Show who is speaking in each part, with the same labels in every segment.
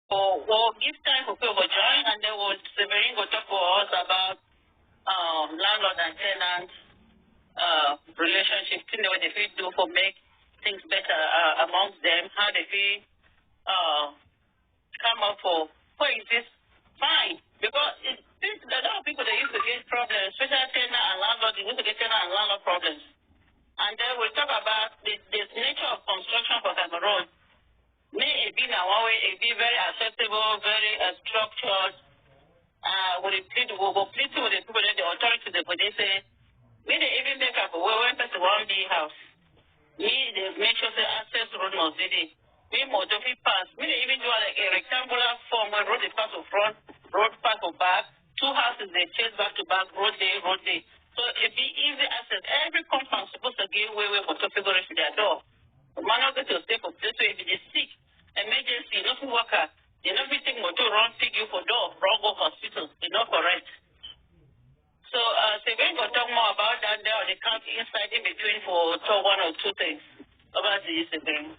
Speaker 1: we'll give time for people to join, and then Severin will talk for us about landlord and tenant relationship, thing what they feel do for make things better amongst them, how they feel come up for coexist fine. Because since a lot of people they used to get problems, especially tenant and landlord, they used to get tenant and landlord problems. And then we'll talk about the nature of construction for Cameroon. May it be now one way, it be very acceptable, very structured. With the we'll plead with the people that the authorities they say, we they even make up when person one big house. We they make sure the access road must be there. We motor pass. We they even do like a rectangular form where road is pass to front, road pass to back. Two houses they chase back to back, road day, road day. So it be easy access. Every compound supposed to give way motor people reach their door. The man not going to stay for place where if they sick, emergency, nothing worker, they not be take motor run pick you for door, wrong go hospital, they not correct. So Severin will talk more about that there on the camp inside in between for one or two things about this Severin.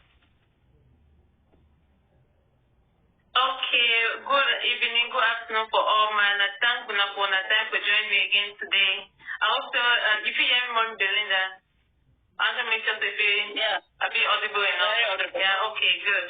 Speaker 2: Okay, good evening, good afternoon for all, man. Thank you for time for joining me again today. I also, if you hear me, Belinda, I'm going to make sure to I'll be audible enough. Yeah, okay, good.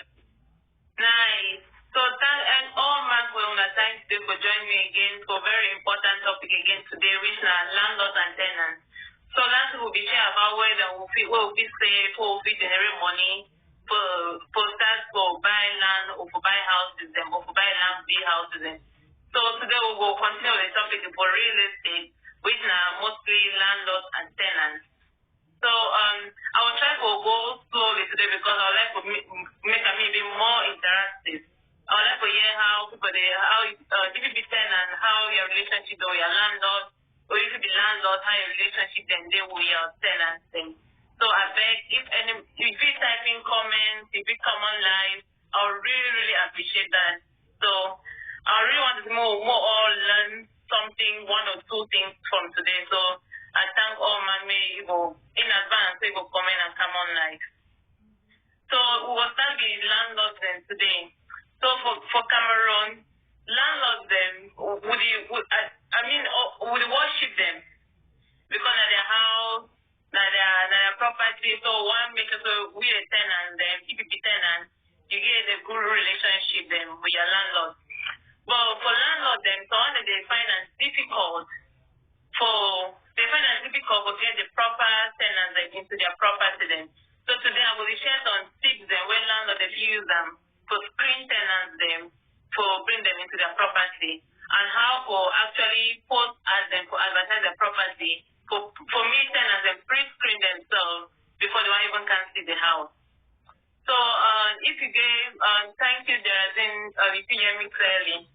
Speaker 2: Nice. So thank and all man for time today for joining me again for a very important topic again today, which are landlords and tenants. So last week we'll be sharing about whether we'll be safe, we'll be generate money for start for buying land or for buy houses them or for buy land big houses them. So today we will continue with the topic for real estate, which are mostly landlords and tenants. So I will try to go slowly today because I would like to make a maybe more interactive. I would like to hear how people if you be tenant, how your relationship with your landlord, or if you be landlord, how your relationship then they with your tenants thing. So I beg if you type in comments, if you come online, I would really, really appreciate that. So I really want to more or learn something, one or two things from today. So I thank all my may go in advance, they will comment and come online. So we will start with landlords then today. So for Cameroon, landlords them would worship them because of their house, their property. So one make sure we the tenants them, if you be tenants, you get a good relationship them with your landlord. But for landlords them, so one they find it difficult to get the proper tenants into their property then. So today I will share some tips then when landlords they use them for screen tenants them for bring them into their property and how to actually post as them for advertise their property for me tenants them pre-screen themselves before they even can see the house. So if you gave thank you Jarazin, if you hear me clearly.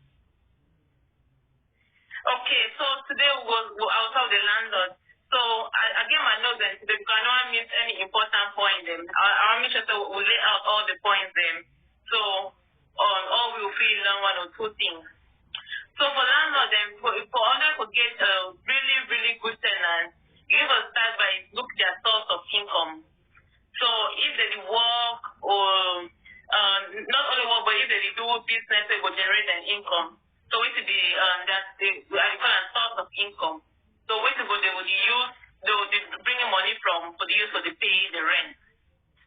Speaker 2: Okay, so today we'll out the landlord. So again my notes then today because I don't want to miss any important point then. I'll make sure that we'll lay out all the points then. So all will feel learn one or two things. So for landlord then for others to get a really, really good tenant, you have to start by look their source of income. So if they work or not only work but if they do business they will generate an income. So it will be that they call a source of income. So what they will use, they will be bringing money from for the use of the pay the rent.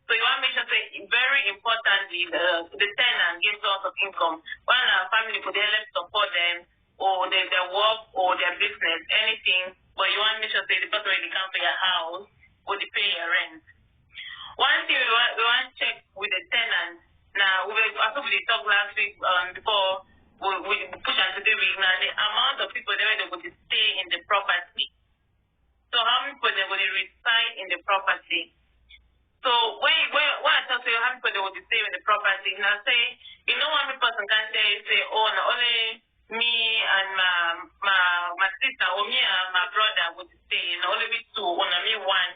Speaker 2: So you want to make sure that very importantly the tenant gives source of income. When a family could let's support them or their work or their business, anything, but you want to make sure that the person when they come to your house or they pay your rent. One thing we want to check with the tenant. Now after we talked last week before we push on today week now the amount of people there they would stay in the property. So how many people they would reside in the property? So when I tell you how many people they would stay in the property, now say one person can say oh no, only me and my sister or me and my brother would stay, only we two, only me one.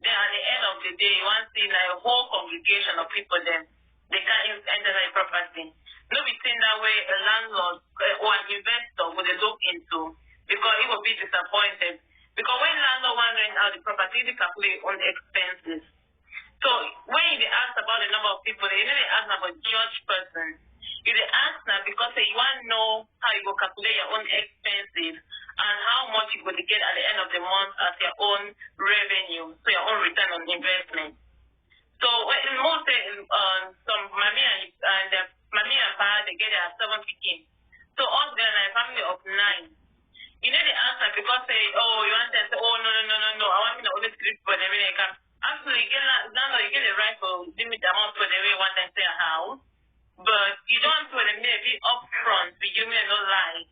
Speaker 2: Then at the end of the day, you want to see like a whole congregation of people then they can't enter the property. No be seen that way a landlord or an investor would look into because he will be disappointed. Because when landlord want to rent out the property, they calculate on the expenses. So when they ask about the number of people, they ask about judge person. If they ask are 7 picking. So us there are a family of 9. You know the answer because say, oh, you want to say, oh, no, I want me to always sleep for the way I can. Actually, you get the right to limit the amount for the way you want to stay a house, but you don't want to be upfront, but you may not lie.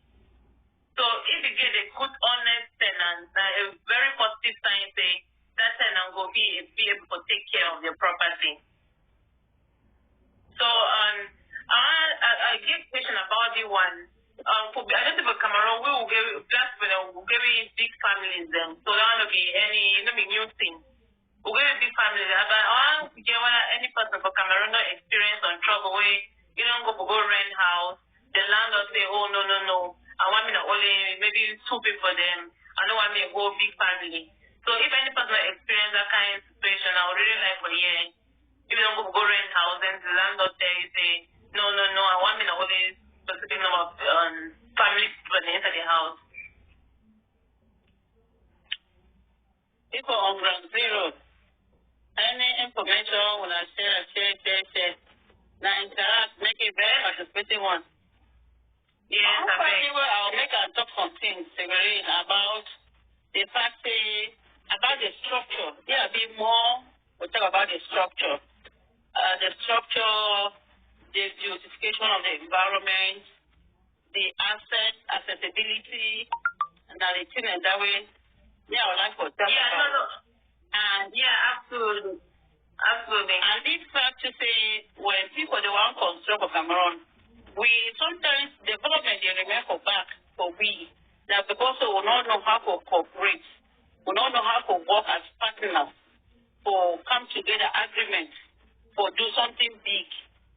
Speaker 2: So if you get a good, honest tenant, a very positive sign, say, that tenant will be able to take care of your property. So I get a question about the one. For I don't think for Cameroon, we will give big families then. So there will be new thing. We'll give big families. But I want to get any person for Cameroon no experience on trouble where you don't go rent house. The landlord say, oh no. I want me to only maybe 2 people then. I don't want me to go big family. So if any person experience that kind of situation, I would really like for you. If you don't go rent house, then the landlord say, no, I want me to only specific number of family people inside the house.
Speaker 1: People on ground zero. Any information when I share. Now interact, make it very participating one.
Speaker 2: Yes,
Speaker 1: I'll make a talk some things about the fact about the structure. Yeah, a bit more. We'll talk about the structure. The beautification of the environment, the accessibility, and the tenant that way. Yeah, I would like to talk about. And
Speaker 2: absolutely.
Speaker 1: And this fact to say, when people they want to construct for Cameroon, we sometimes development they remain for back for we. That because we don't know how to cooperate, we don't know how to work as partners, for come together agreement, for do something big.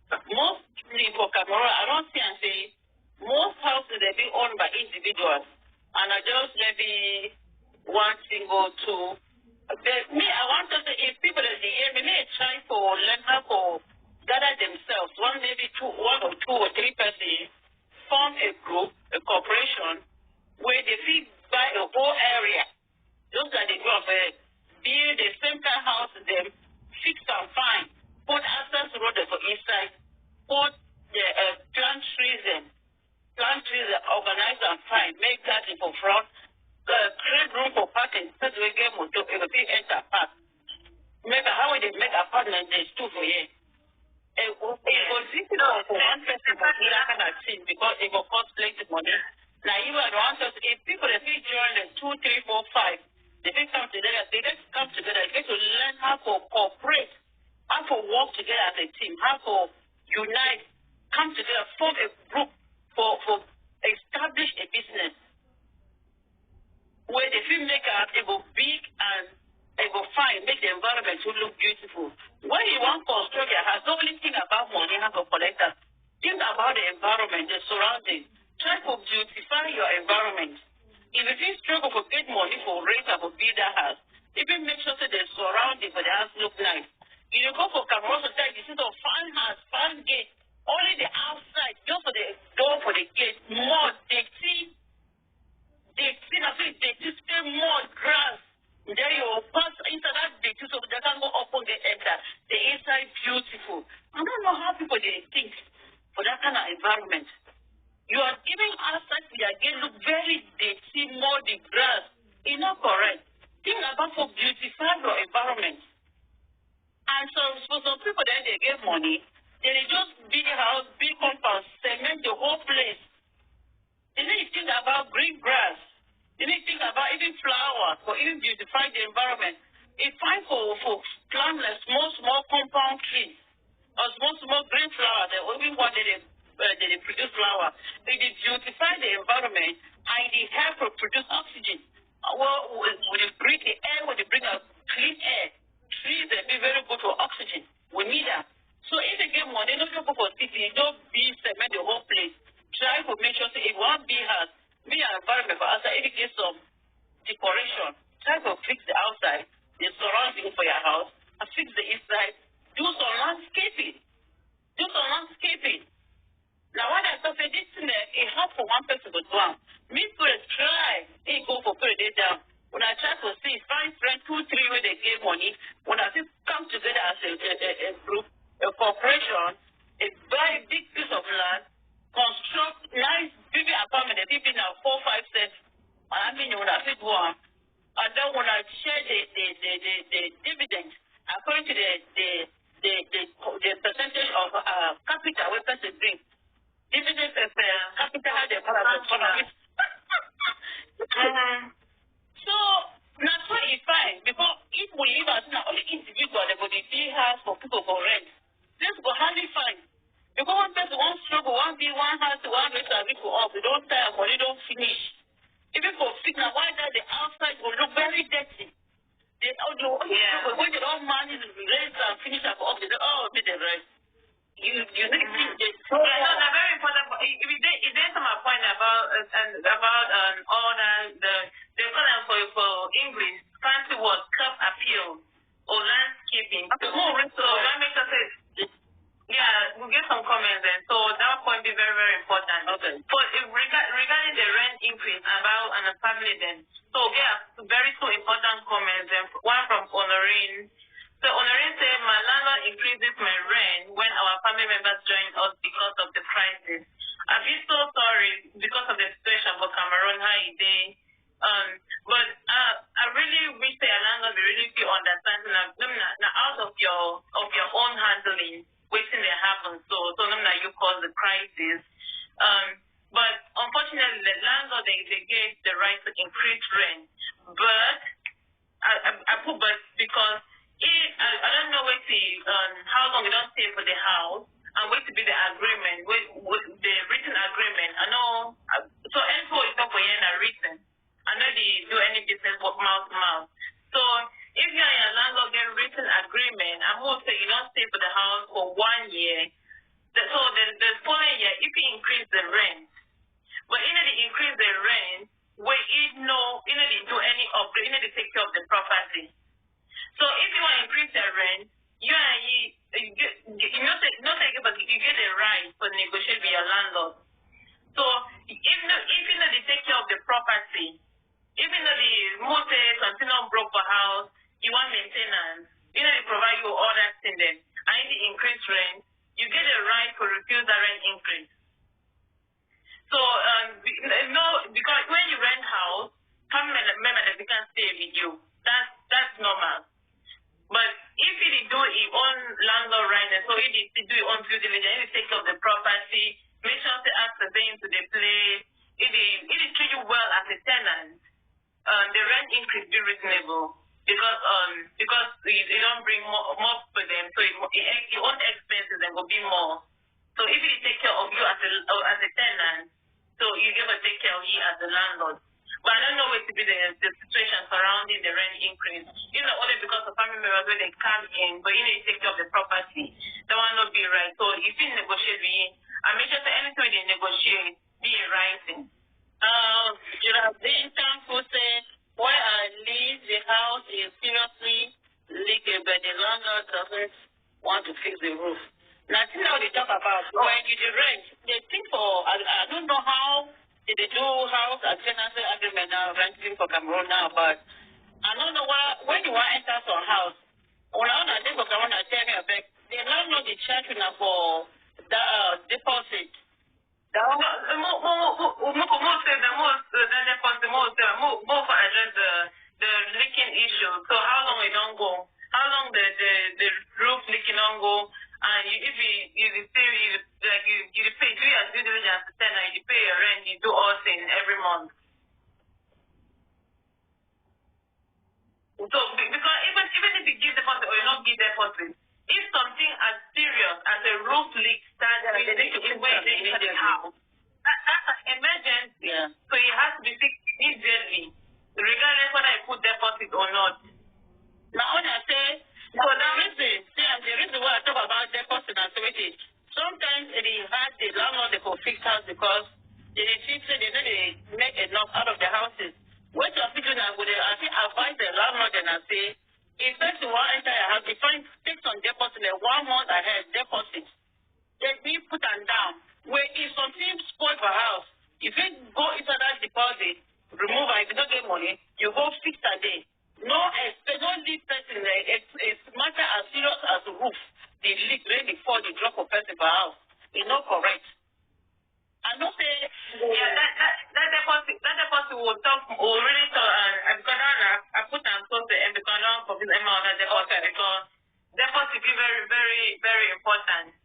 Speaker 1: Mostly for Cameroon, I don't see and say most houses they be owned by individuals, and I just maybe one single two. I want to say if people in the area may try for learn how to gather themselves, one or two or three persons, form a group, a corporation, where they feed by a whole area. Those are the group build a center house to them, fix and fine, put access road for inside, put the plant trees organized and fine, make that for front, create room for parking, so we get motor, it will be enter park. Make how they make apartment, there's 2 for you. It was difficult for one person to do that kind of thing because it will cost plenty money. Now, even if people that join the 2, 3, 4, 5, they come together, they get to learn how to cooperate, how to work together as a team, how to unite, come together, form a group for establish a business where the filmmaker it will big and it will fine, make the environment to look beautiful. When you want to construct your house, don't only think about money, how to collect that. Think about the environment, the surroundings. Try to beautify your environment. If you struggle for get money for rent or for build a house, even make sure that the surrounding for the house look nice. If you go for Cameroon society, this is a fine house, fine gate. Only the outside, just for the door for the gate, more dirty. They stay more grass. There you pass inside that dirty, so they can go up on the enter. The inside beautiful. I don't know how people they think for that kind of environment. You are giving outside the again look very dirty, more the grass. It's not correct. Think about for beautify your environment. And so for some people then they get money, they just big house, big compound, cement the whole place. They need to think about green grass. They need to think about even flowers for even beautify the environment. It's fine for plant like small compound trees or small green flowers. They only want they produce flower. They beautify the environment and they help to produce oxygen. Well, when they breathe the air, when they bring out clean air, trees they be very good for oxygen. We need that. So if they get money, don't go for city, don't be cement the whole place. Try to make sure if one bee has be an environment for outside, if you get some decoration, try to fix the outside, the surrounding for your house, and fix the inside. Do some landscaping. Now when I say this thing, it helps for one person to do it. Me to try, they go for put it down. When I try to see, find friends 2, 3 where they give money, when I see come together as a group, a corporation, buy a big piece of land, construct this one, and then when I share the dividend according to the percentage of capital we person bring. Dividend capital has the economy. So that's why it's fine because if we live as not only individual, they go the big house for people for rent. This go hardly fine. Because one person one struggle, one be one house, one rest of it for up. They don't tire, but they don't finish. Even for fitness, why that the outside will look very dirty. They when they don't manage the rest and finish up up, they say, oh, be the rest. You think they
Speaker 2: no, very important. If there's some point about all the column for English fancy word curb appeal or landscaping. So that makes us say. Yeah, we'll get some comments then. So that point be very, very important.
Speaker 1: Okay.
Speaker 2: But regarding the rent increase about and a family then, so yeah, very two important comments. Then one from Honorine. So Honorine said, my landlord increases my rent when our family members join us because of the crisis. I feel so sorry because of the situation for Cameroon, how it is. But I really wish the landlord really feel understanding now out of your own handling. Waiting they happen, so them that you cause the crisis. But unfortunately, the landlord they get the right to increase rent. But I put but because I don't know how long we don't stay for the house and wait to be the agreement with the written agreement. I know so info is not for you written. I know they do any business mouth to mouth. So if you are a landlord get written agreement, I would say you don't stay for the house for 1 year. So the following year, if you increase the rent, but they increase the rent, where they do any upgrade, they take care of the property. So if you want to increase the rent, you get the right to negotiate with your landlord. So if they take care of the property, even though the motor continue broke for house, you want maintenance, they provide you all that thing then. And if you increase rent, you get a right to refuse the rent increase. So because when you rent house, family member that they can stay with you. That's normal. But if you do your own landlord right, so if you do your own due diligence, if you take care of the property, make sure to ask the them to the place, if they treat you well as a tenant, the rent increase be reasonable because you don't bring more for them, so your own expenses then will be more. So if they take care of you as a tenant, so you give a take care of you as a landlord. But I don't know what to be the situation surrounding the rent increase. Only because of family members when they come in, but you take care of the property. That will not be right. So if you negotiate with you, I make sure that anything they negotiate be in writing.
Speaker 1: You have been thankful say why I leave the house is seriously leaking, but the landlord doesn't want to fix the roof. Now, now they talk about when you rent, they think for I don't know how they do house and tenancy agreement now renting for Cameroon now, but I don't know when you want to enter some house, when I think of Cameroon, I tell me about the landlord is charging for the deposit.
Speaker 2: More for address the leaking issue. So how long it don't go? How long the roof leaking don't go? And if you pay, do your due diligence to tenant, you pay your rent, you do all things every month. So because even if you give deposit or you don't give deposit, if something as serious as a roof leak starts in the house, that's an emergency.
Speaker 1: Yeah.
Speaker 2: So it has to be fixed immediately, regardless whether I put deposit or not.
Speaker 1: Now, when I say, the reason why I talk about deposit and security, sometimes it is hard the landlord they could fix house because they think they know they make enough out of the houses. What you have to do now, I think advise the landlord and I say, if first you want to enter your house, you take some deposit, like 1 month ahead deposit. Then we put them down. Where if something spoil for house, if you go inside that deposit, remove it, if you don't get money, you go fix a day. No leak person. It's matter as serious as the roof. The leak right before the drop of person per house. It's not correct. I don't say
Speaker 2: that deposit will really because not for this amount of deposit because deposit is very, very, very important.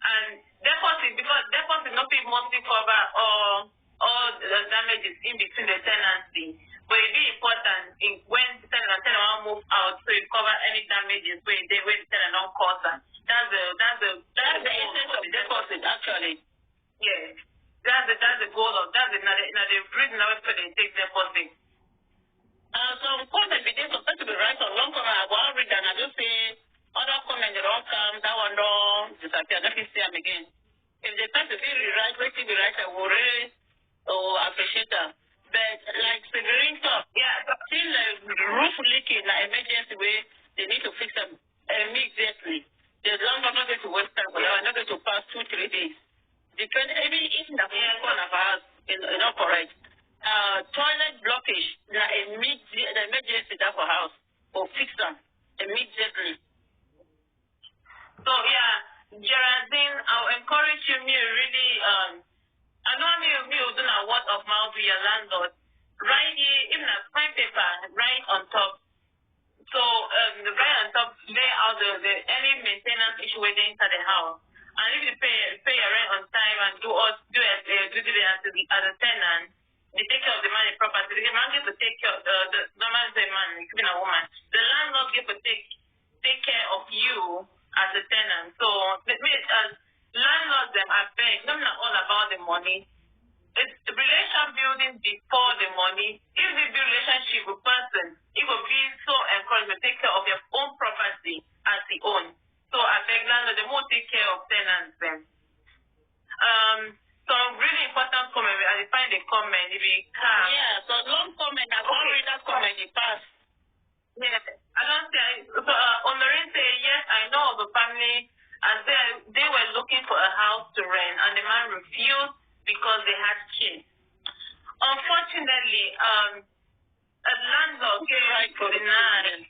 Speaker 2: And deposit, because deposit not be mostly cover all the damages in between the tenancy. But it be important when the tenant will move out, so it cover any damages where the tenant don't cause them. That's the essence of the deposit actually. Yes. That's the goal of the reason why they take deposit.
Speaker 1: Some comment be there supposed to be right or long comment. I will read and I just say other comment they don't come, that one don't disappear. Let me see them again. If the person feel right, wait till the right, I will raise or appreciate them. But like Severin talk, yeah, still roof leaking, like emergency way, they need to fix them immediately. The landlord not going to waste time, but they are not going to pass 2-3 days. Depending, even if the one of us is not correct. Toilet blockage, the emergency that for house, or fix them immediately.
Speaker 2: So yeah, Geraldine, I'll encourage you, really, I know me will do a word of mouth to your landlord. Write here, even a fine paper, write on top. So write on top, lay out the any maintenance issue within inside the house. And if you pay your rent on time and do it as a tenant, they take care of the money property. The man gets to take care of the normal man, even a woman. The landlord gets to take care of you as a tenant. So let me as landlords them I beg, not all about the money. It's relation building before the money. If the relationship with person, it will be so encouraged to take care of your own property as the own. So I beg landlords they won't take care of tenants then. Some really important comment, I find the comment if you can.
Speaker 1: Yeah, so long comment, I've already read that comment in the past.
Speaker 2: Yes, I don't say, Honorine say, yes, I know of a family, and they were looking for a house to rent, and the man refused because they had kids. Unfortunately, a landlord gave right to deny.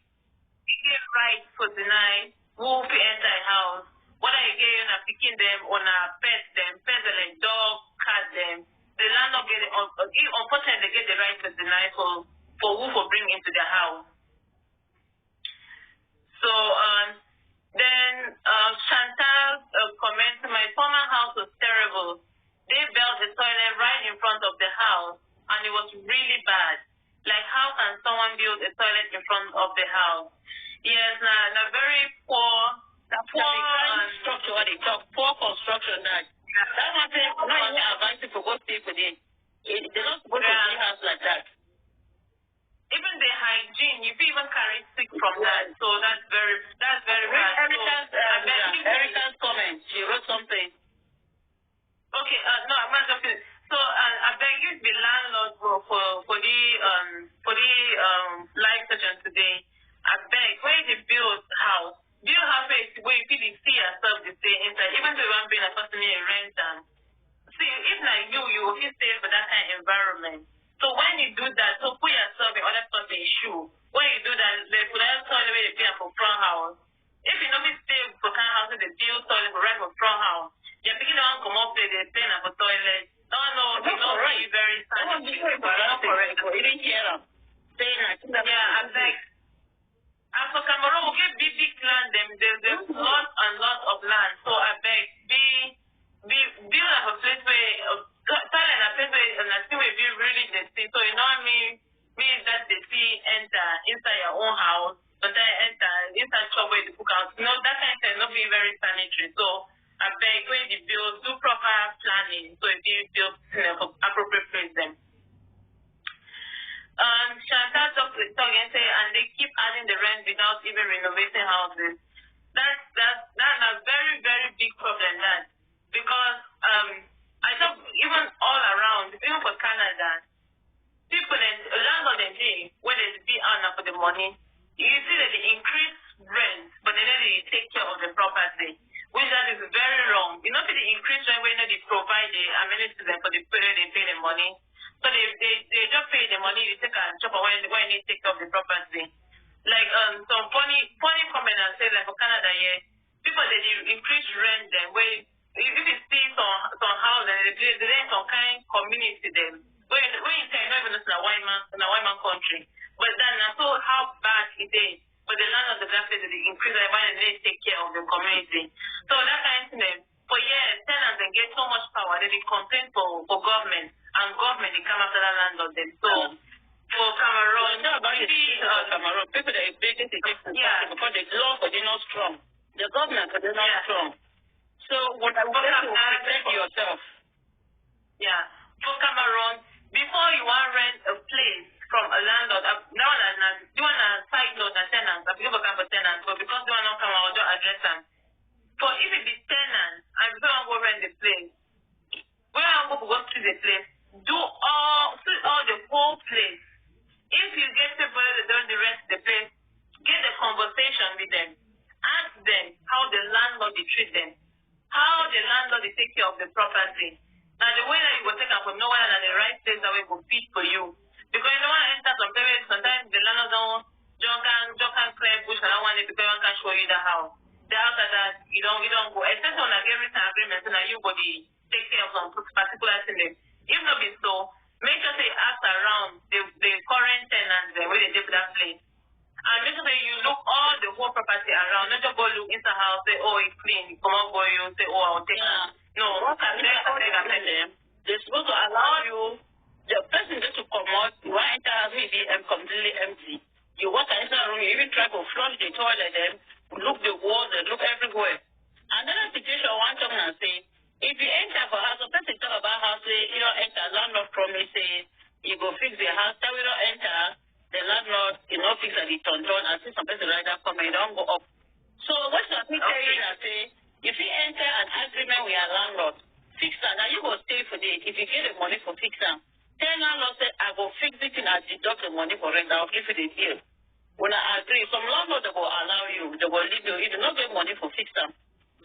Speaker 2: He gave right to deny who enter a house. Whether he gave picking them or pet them like dog, cat them. The landlord get unfortunately get the right to deny for who for bring into the house. So then Chantal comments, my former house was terrible. They built a toilet right in front of the house and it was really bad. Like how can someone build a toilet in front of the house? Yes, a very poor
Speaker 1: structure, what they talk, poor construction that one thing not even advising for go stay with it. They're not supposed to be house like that.
Speaker 2: Even the hygiene, you can even carry sick from that. So that's very bad.
Speaker 1: Erica's comment, she wrote something.
Speaker 2: Okay, no, I'm not talking. So I beg you to be landlord for the live session today. I beg where the build house where you feel see yourself to stay inside, even though you want to be a person in rent. See, if like you will feel safe for that kind of environment. So when you do that, so put yourself in other person's shoe. When you do that, they put that toilet where they pay for front house. If you know me stay for kind of house, they build toilet for right for front house. You're picking up come up there, they pay for toilet. No, they don't be very sanitary.
Speaker 1: Correct. You didn't hear them.
Speaker 2: Yeah, I'm like, and for Cameroon, we get big land, there's lots and lots of land. So I beg, build like a place where, toilet a place where, and I think we be really the sea. So you know what I mean that the sea enter inside your own house, but then enter inside shop where the cook house. No, that kind of thing not be very sanitary. So I beg, when you build, do proper planning. So if you build appropriate place them. Chantal talks and say, and they keep adding the rent without even renovating houses. That's a very, very big problem. That because I thought even all around, even for Canada, people landlord and pay when they be out for the money. You see that they increase rent, but then they take care of the property, which that is very wrong. You know, they increase rent when they provide the amenities for the period they pay the money. So they just pay the money, they take a chop when they take off the property. Like some funny comment and say like for Canada, yeah, people they increase rent them where if you see some house and they rent some kind community them. When you say not even in a white man country. But then I saw how bad it is. But the land of the black place, they increase their money and they take care of the community. So that kind of thing, for years, tenants they get so much power, they complain for government, and government they come after that landlord then. So for Cameroon,
Speaker 1: Cameroon, people that are big because the law for they not strong. The government for they not strong. So what I want to protect yourself.
Speaker 2: Yeah. For Cameroon, before you want to rent a place from a landlord, now do you want to side note and tenants, I forget about tenants, but because they want to come out, don't address them. For if it is tenants, and if you want to go rent the place, when I go to the place, do all the whole place. If you get people that don't rent the place, get a conversation with them. Ask them how the landlord they treat them. How the landlord they take care of the property. Now the way that you will take up with no one and the right place that will fit for you. Because you don't want to enter some places, sometimes the landlord don't clear push and I want it because one can show you the house. The house that you don't go. Except on like every agreement so that you body take care of some particular thing. If not be so, make sure they ask around the current tenants where they live that place. And make sure that you look all the whole property around. Not just go look into the house, say, oh, it's clean. Come on, go, you say, oh, I'll take it. No, what can they them?
Speaker 1: They're supposed to allow you, the person just to come out, you want to enter a room, completely empty. You walk into a room, you even try to flush the toilet, then look the walls, and look everywhere. Another situation I want to come and say, if you enter for house, the person talk about house, say, you don't enter, landlord promises, you go fix the house, then we don't enter, the landlord, you know, fix at the turn, and see some person like that come and you don't go up. So what should I tell you that say, if you enter an agreement with your landlord, fix that, now you go stay for it. If you get the money for fix that, tell landlord say, I go fix it and I deduct the money for rent, I'll give you the deal. When I agree, some landlord they will allow you, they will leave you, if you don't get money for fix that,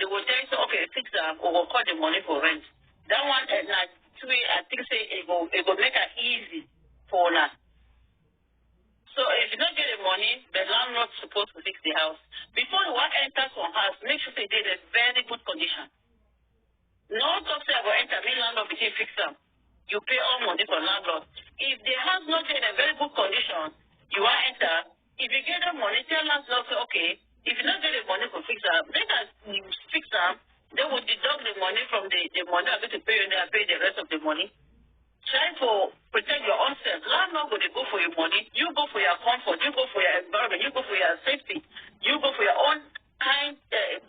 Speaker 1: they will tell you, okay, fix that, or we'll cut the money for rent. That one, like, I think say, it will make it easy for now. So if you don't get the money, the landlord's supposed to fix the house. Before you want to enter some house, make sure they did a very good condition. No talk say about enter, me landlord between fix them. You pay all money for landlord. If the house not in a very good condition, you want to enter, if you get the money, tell landlord say, okay, if you don't get the money for fix them, let us fix them, they will deduct the money from the money I'm going to pay you and they'll pay the rest of the money. Try to protect your own self. Landlord will go for your money. You go for your comfort. You go for your environment. You go for your safety. You go for your own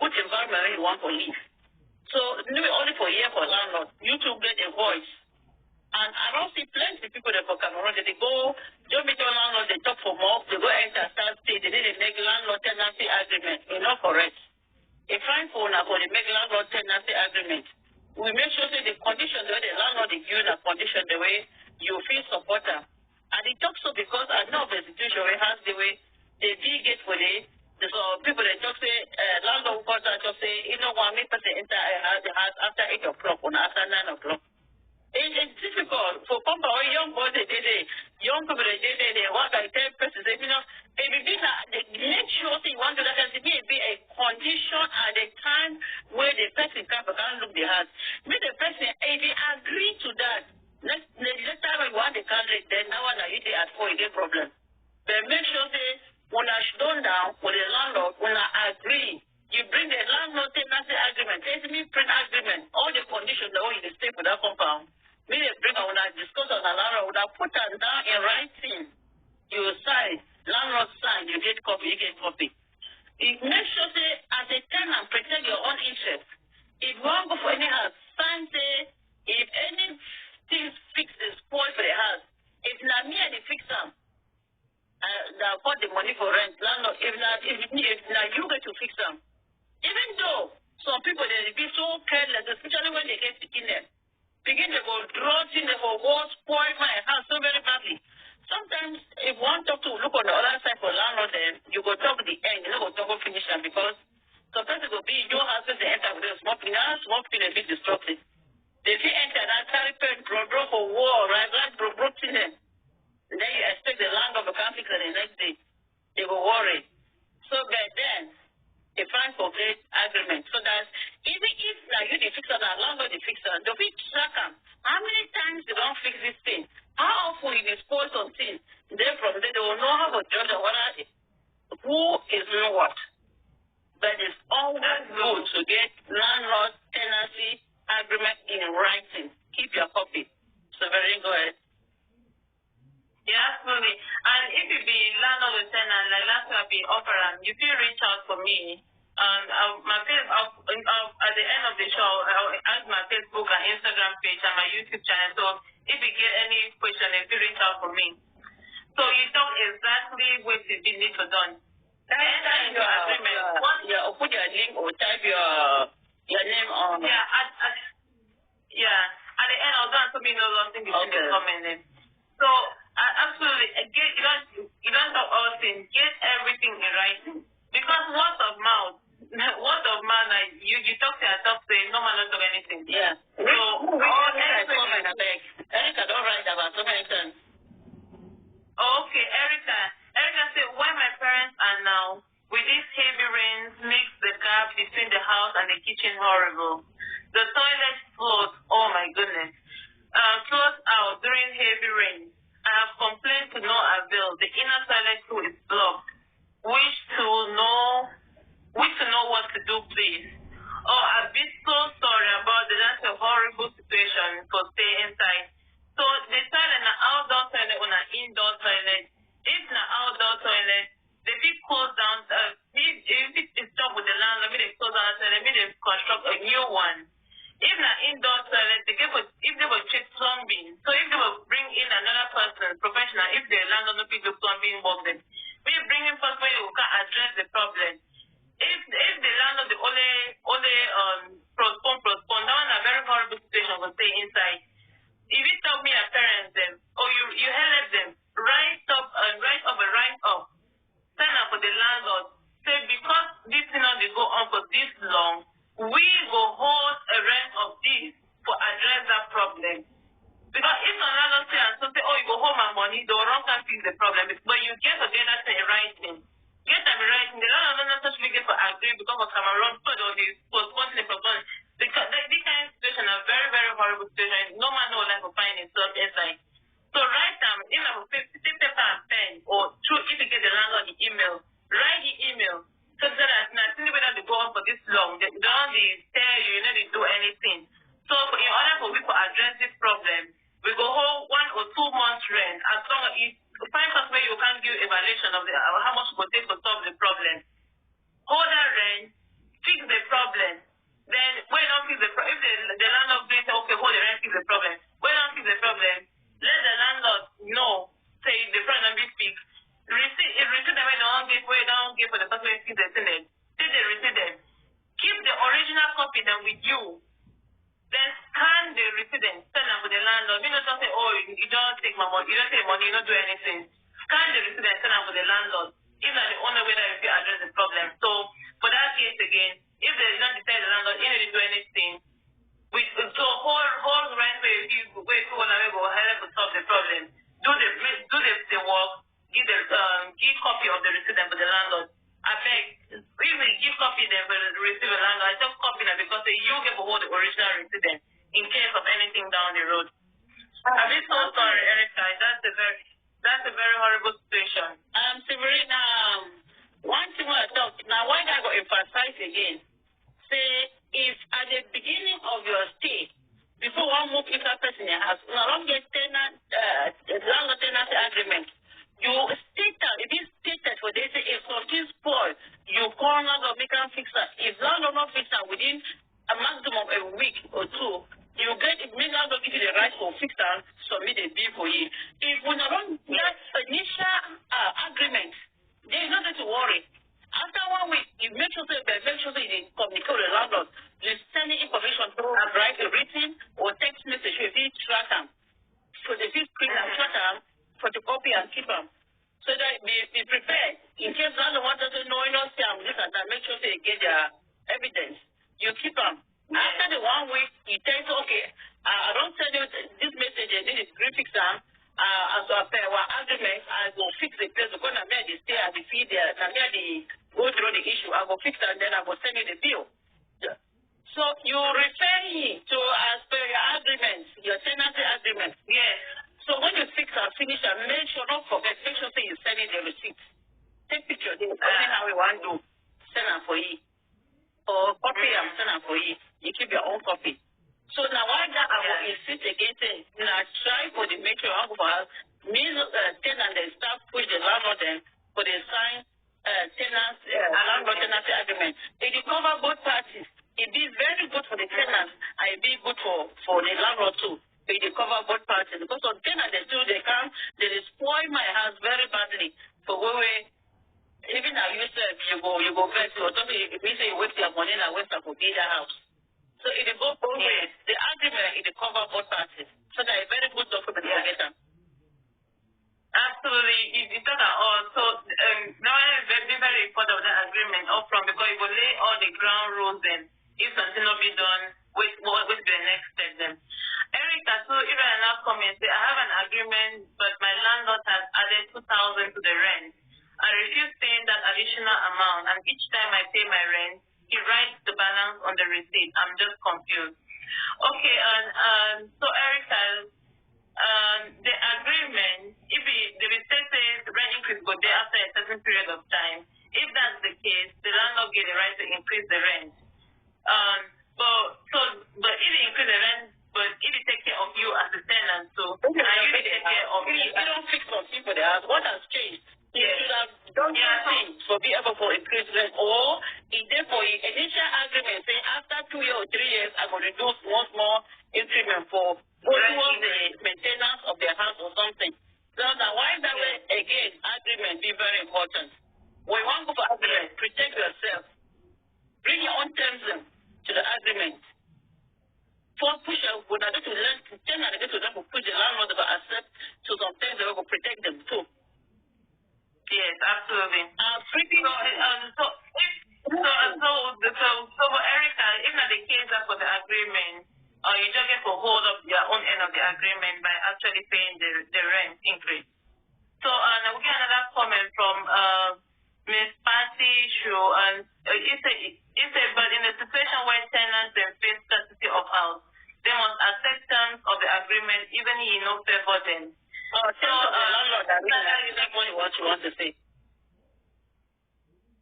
Speaker 1: good environment where you want to live. So, only for a year for landlord. You two get a voice. And I don't see plenty of people that for Cameroon that they go, don't meet your landlord, they talk for more, they go enter, start stay, they need to make landlord tenancy agreement. It's not correct. A fine for now for the make landlord tenancy agreement. We make sure that the condition the way the landlord is given a condition the way you feel supporter. And it talks so because I know the situation where it has the way they get for so people that talk say landlord court just say, you know what, me person enter the house after 8 o'clock or after 9 o'clock. It's difficult for people or young boys young people they work at 10 persons, you know, if it be make sure you want to that it may be a condition at the time where the person can't look the house. Make the person if they agree to that, next time you want the candidate, then now one you at 4 again problem. But make sure when I done down with the landlord, when I agree, you bring the landlord tenancy agreement, me print agreement, all the conditions that you stay for that compound. Me they bring when I discuss on the landlord, when I put that down in writing, you sign, landlord sign, you get copy, you get copy. It make sure as a tenant protect your own interest. If you want to go for any house, sign say if anything fixed is spoiled for the house, if not me and the fix them. They'll got the money for rent. Landlord, if not you get to fix them. Even though some people they be so careless, especially when they get picking them. Begin to go draw in the wall, spoil my house so very badly. Sometimes if one talk to look on the other side for landlord, then you go talk the end, you know, go talk finish them because sometimes it will be your house they enter with a smoking house, smoking a bit destructive. If you enter that carry pen, draw for war, right? Broke in them. And then you expect the landlord to come fix it the next day. They will worry. So by then, they find for great agreement. So that even if like you the fixer and landlord the fixer, they will track them. How many times they don't fix this thing? How often you keep your copy. So very good.
Speaker 2: Yeah, absolutely. And if you be landlord or tenant, like last time I be offering, you feel reach out for me. At the end of the show, I'll add my Facebook and Instagram page and my YouTube channel. So if you get any question, if you reach out for me. So you talk exactly what you need to done.
Speaker 1: Type your agreement. Or put your link or type your name on.
Speaker 2: Yeah, at the end, I'll done so me no nothing between the comment. So absolutely, you don't talk all things. Get everything in writing because word of mouth, like you talk to yourself, say no man don't talk anything.
Speaker 1: Yeah.
Speaker 2: So all
Speaker 1: comment I beg. Erica don't write about so many things.
Speaker 2: Okay, Erica said why my parents are now with these heavy rains makes the gap between the house and the kitchen horrible. The toilet floors, oh my goodness, flows out during heavy rain. I have complained to no avail. The inner toilet too is blocked. Wish to know what to do, please. Oh, I've been so sorry about that. That's a horrible situation for stay inside. So the toilet, an outdoor toilet or an indoor toilet. If an outdoor toilet, they be closed down. If it's done with the landlord, maybe they close down the toilet, maybe they construct a new one. If an indoor toilet, if they will check plumbing, so if they will bring in another person, professional, if the landlord don't do plumbing work, then we bring in first where you can address the problem. If the landlord the only postpone, that one a very horrible situation will stay inside. If you tell me your parents them, or you help them, write up, send up for the landlord, say because this thing not go on for this long, we go hold a rent of this for address that problem. Because if another say and so say, oh, you go hold my money, the wrong can fix the problem. But you get to get that in writing. Get them in writing. The landlord not necessarily get to agree because of Cameroon, so they postpone. Because this kind of situation is a very, very horrible situation. No man knows like to find himself inside. So write them, take paper and pen, or if you get the landlord the email, write the email. So that nothing whether they go on for this long, they don't tell you, they do anything. So in order for people to address this problem, we go hold 1 or 2 months rent as long as you find us where you can give evaluation of how much it will take to solve the problem. Hold that rent, fix the problem. Then when you don't fix the problem, if the landlord says, okay, hold the rent, fix the problem. When you don't fix the problem, let the landlord know, say the problem be fixed. Receive them when you don't give for the person who fix the tenant. Say they receive them. Keep the original copy then with you. Then scan the receipt and send them with the landlord. You don't say, oh, you don't take my money, you don't take money, you don't do anything. Scan the receipt and send them with the landlord. If that's the only way that you can address the problem. So for that case again, if they don't decide the landlord, you don't do anything. So whole rent where you go help to solve the problem. Do the work, give copy of the receipt for the landlord. I beg, we will give copy them for the receipt of the landlord. I just copy them because you get to hold the original receipt in case of anything down the road. I'm so sorry, Erica. That's a very horrible situation.
Speaker 1: Severina, one thing I talk now, why I go emphasize again? Say if at the beginning of your stay, before one move into a person in your house, no longer landlord tenancy agreement. You state that if it's stated for they say if something spoil, you call landlord make them fix that. If landlord not fix that within a maximum of a week or two, you get it may landlord give you the right to fix that, submit a bill for you. If we don't get initial agreement, there is nothing to worry. After 1 week, you make sure that you communicate with the landlord. You send information through and write a written or text message if you track them. So they just print and track them, photocopy and keep them. So that be prepared. In case landlord wants to know, say I'm this and that, make sure they get their evidence. You keep them. After the 1 week, you tell you, okay, I don't send you this message, this is graphics down. As a per our agreement, I will fix the place because I made the stay at the feed there, I made the go through the issue, I will fix it and then I will send you the bill. So you refer him to as per your agreement, your tenancy agreement.
Speaker 2: Yes.
Speaker 1: So when you fix and finish and make sure, don't forget, make sure say you send in the receipt. Take picture, then how we want to send them for you. Or copy and send them for you. You keep your own copy. So now why that I will insist again they cover both parties. Because some tenants, they come, they spoil my house very badly. For where even now you said you go first, or something, if you say you waste your money and waste to build a house. So it go both ways. The agreement, it cover both parties. So that a very good document to get them.
Speaker 2: Absolutely. It's not at all. So now it's very, very important of the agreement upfront because it will lay all the ground rules then. If something will be done, what will be the next step then? Erica, so if I now come and say, I have an agreement, but my landlord has added 2,000 to the rent. I refuse paying that additional amount, and each time I pay my rent, he writes the balance on the receipt. I'm just confused. Okay, and so Erica, the agreement, if the receipt says rent increase go there after a certain period of time, if that's the case, the landlord gets the right to increase the rent. But if he increase the rent, but if he take care of you as a tenant, so and you take care of me,
Speaker 1: you don't fix something for the house. What has changed? You should have done things for be able for increase rent, or in therefore initial agreement saying after 2 years or 3 years I'm going to do one more increment for towards the maintenance of their house or something. So now why that way again agreement be very important. When you want to go for agreement, protect yourself. Bring your own terms in to the agreement. For push out when I go to learn to tell and to them to push the landlord to accept to some things they will protect them too.
Speaker 2: Yes, absolutely.
Speaker 1: Pretty
Speaker 2: So for Erica, if not the case that for the agreement, you just get to hold up your own end of the agreement by actually paying the rent increase. So now we get another comment from Miss Patty Show, and it said, but in a situation where tenants then face scarcity of house, they must accept terms of the agreement even if no favor them.
Speaker 1: Landlord, that's what you want to say.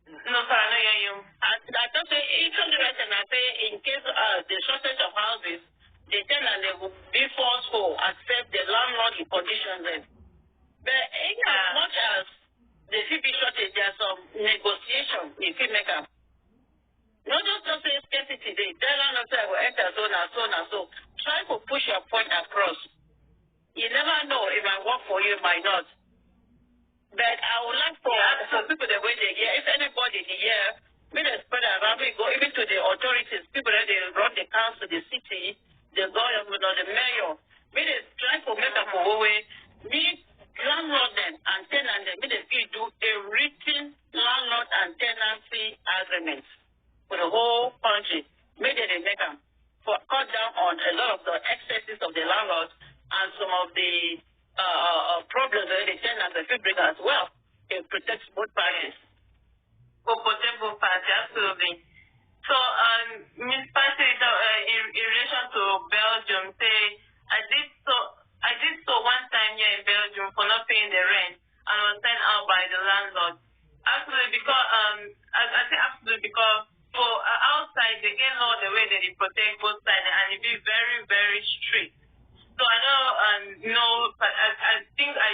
Speaker 2: No, sir, I don't hear you.
Speaker 1: I don't say each of the rest, and I say in case the shortage of houses, the tenant they will be forced to accept the landlord conditions. But in as much as the fee shortage, there's some negotiation in fee maker. Not just say scarcity, they tell landlord I will enter so and so and so. Try to push your point across. You never know it might work for you, it might not. But I would like for people the way they hear, if anybody hear, may they spread around, we go even to the authorities, people that they run the council, the city, the government or the mayor, may they try to make up a way, me landlord and tenant, may they do a written landlord and tenancy agreement for the whole country. May they make them for cut down on a lot of the excesses of the landlords and some of the problems that the tenants and bring as well. It protects both parties.
Speaker 2: Protect both parties, absolutely. So, Ms. Patty, in relation to Belgium, say I did so one time here in Belgium for not paying the rent and was sent out by the landlord. Absolutely, because I say absolutely because for outside they get law the way that they protect both sides and it be very, very strict. So I know, but I think in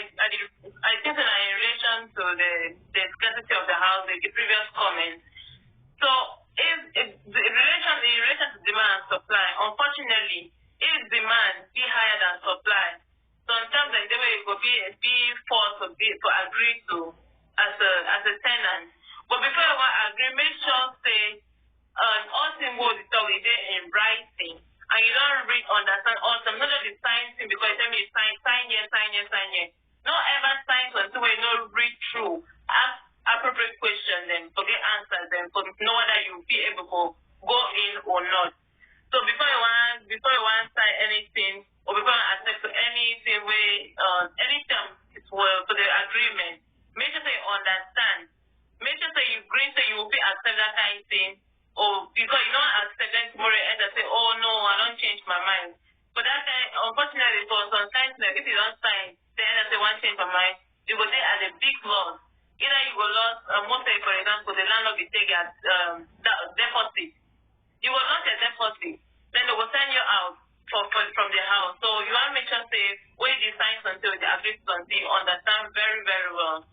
Speaker 2: relation to the scarcity of the house, the previous comment. So if in relation to demand and supply, unfortunately, if demand be higher than supply, sometimes like the way it could be forced to agree to as a tenant. But before you want agree, make sure say all things will be done in writing. And you don't read, understand, awesome. Not just the sign thing because you tell me sign here. Don't ever sign until you don't read through. Ask appropriate questions then, to get answers then, to know whether you'll be able to go in or not. So before you want to sign anything, or before you accept anything any term for the agreement, make sure that you understand. Make sure that you agree that you will be accept that kind of thing. Or because you don't accept them tomorrow and say, oh no, I don't change my mind. But that time, unfortunately, for some times, like, if you don't sign, then I say, one change my mind, you go there at a big loss. Either you go lost, mostly, for example, the landlord will take your deposit. You will lose your deposit. Then they will send you out from the house. So you want to make sure, say, wait the signs until the agreement until you understand very, very well.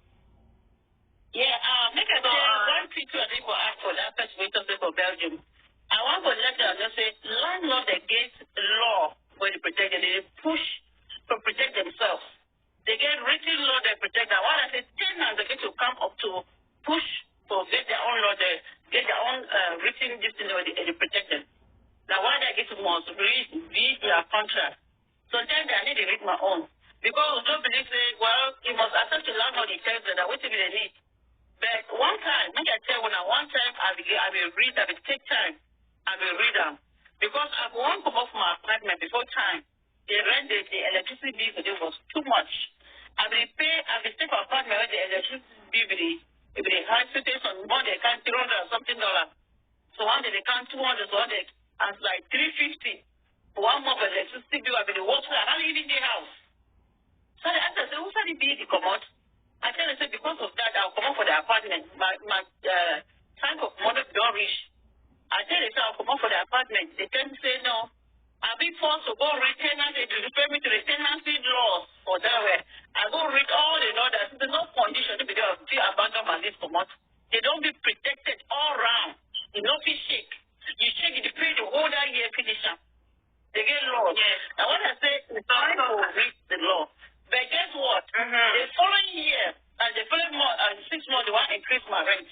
Speaker 1: Yeah, make a one picture of people ask for that person for Belgium. I want to let them just say landlord against law when they protect them. They push to protect themselves. They get written law that protect them. While I say tenants, they get to come up to push to get their own law, get their own written distance where they protect them. Now, why I get to must read their contract. Sometimes I need to read my own. Because we don't believe, well, it must accept the landlord, he tells them that what they need. But one time, like I tell you, one time I will read, I will take time, I will read them. Because I want to come off my apartment before time. The rent, the electricity bill for them was too much. I will stay for apartment where the electricity bill will be high situation. One they count $300 or something dollars. So one day they count 200, so one day as like $350. For 1 month electricity bill, I will work for I don't live in the house. So I said, who's the bill to come out? I tell them, because of that, I'll come out for the apartment. My time of money don't reach. I tell them, I'll come out for the apartment. They tend to say no. I'll be forced to go read tenancy to refer me to the tenancy laws for that way. I go read all the law that there's no condition to be there until abandon my list come out. They don't be protected all round. You don't be shake. You shake, you pay the whole that year finish up. They get laws. Yes. Now what I say is time to read the law. But guess what? The following year, and the following month, 6 months, they want to increase my rent.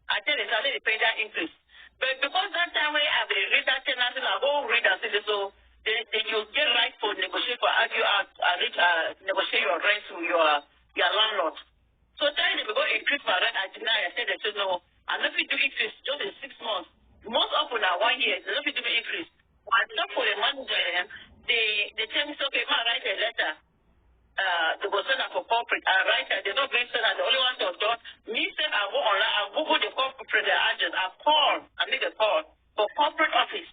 Speaker 1: I tell them, they pay that increase. But because that time when I will read that tenancy, I go read and say, so they you get right for negotiate for argue out, negotiate your rent to your landlord. So time they will go increase my rent, I deny. I said, no, I'm not going to do increase just in 6 months. Most often now 1 year, they're not going to do increase. I talk for the manager, they tell me, okay, man, write a letter. They go send that for corporate. I write it, they're not going to send that. The only one to have done, me said I go online, I Google the corporate address, I call, I make a call for corporate office.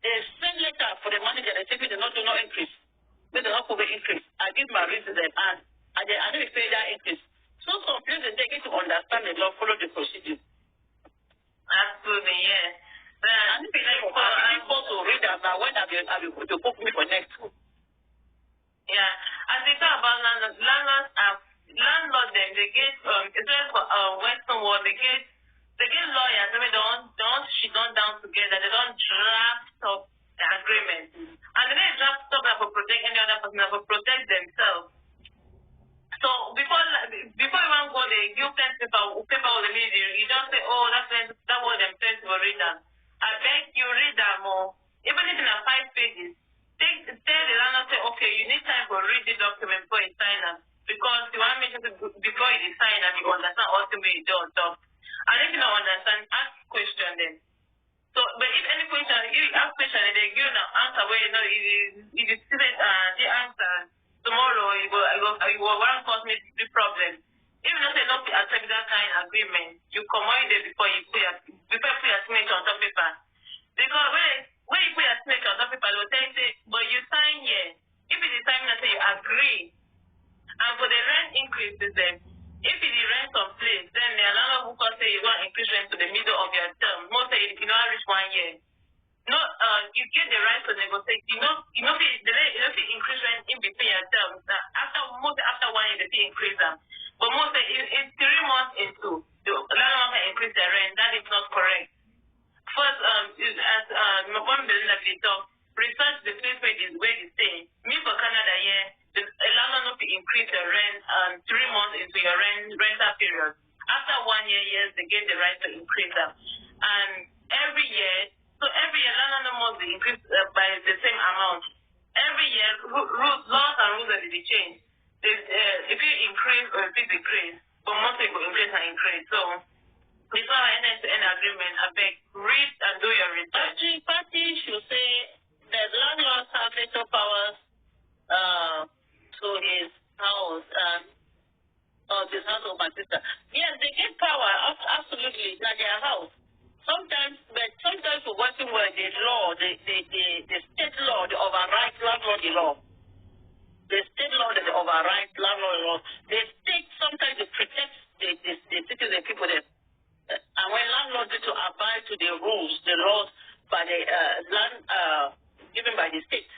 Speaker 1: They send letter for the manager, they say they not do no increase. They do not cover increase. I give my reason them and I didn't pay that increase. So some places they get to understand the law, follow the procedure.
Speaker 2: Absolutely, yes.
Speaker 1: I'm supposed to read that now when I will to book me for next week.
Speaker 2: Yeah, as we talk about landlords they get especially for Western world they get lawyers. I mean, they don't sit down together. They don't draft up the agreement, and they don't draft up for protect any other person, for protect themselves. So before you want to go, they give them paper with the media. You don't say, oh, that was them test for read that. I beg you read that more. Even if in 5 pages. Tell the landlord, say, okay, you need time for read the document before you sign them. Because you want me to, before you sign them, you understand ultimately you don't talk. And if you don't understand, ask question then. So, but if any question, if you ask question and they give you an answer where you know, if you student the answer, tomorrow you will want to cause me the problem. If you don't say not to accept that kind of agreement, you come out there before you put your signature on top paper. Because when you put your signature on top paper, they will tell you, say, but you sign here. If it is time that say you agree, and for the rent increases, then if it is rent of place, then the landlord who can say you want to increase rent to the middle of your term. Most say you don't reach 1 year. No, you get the right to negotiate. You know, if increase rent in between your terms. After 1 year, they increase them. But most say it's 3 months into the landlord can increase the rent. That is not correct. First, as my one building that we talk, research the place where they stay. Me for Canada, a landlord not to increase the rent 3 months into your rental period. After 1 year, yes, they get the right to increase them. And every year, landlord must be increased by the same amount. Every year, laws and rules that they change. If you increase or if you decrease, but most people increase and increase. So, before I enter into an agreement, I beg, read and do your research.
Speaker 1: Actually, parties should say that landlords have veto powers to his house and this house of my sister. Yes, they get power, absolutely, it's not their house. Sometimes for working with the law, the state law, they override landlord law. The state law, they override landlord law. The state sometimes they protect the citizens, the people there. And when landlords need to abide to the rules, the laws by the land given by the state,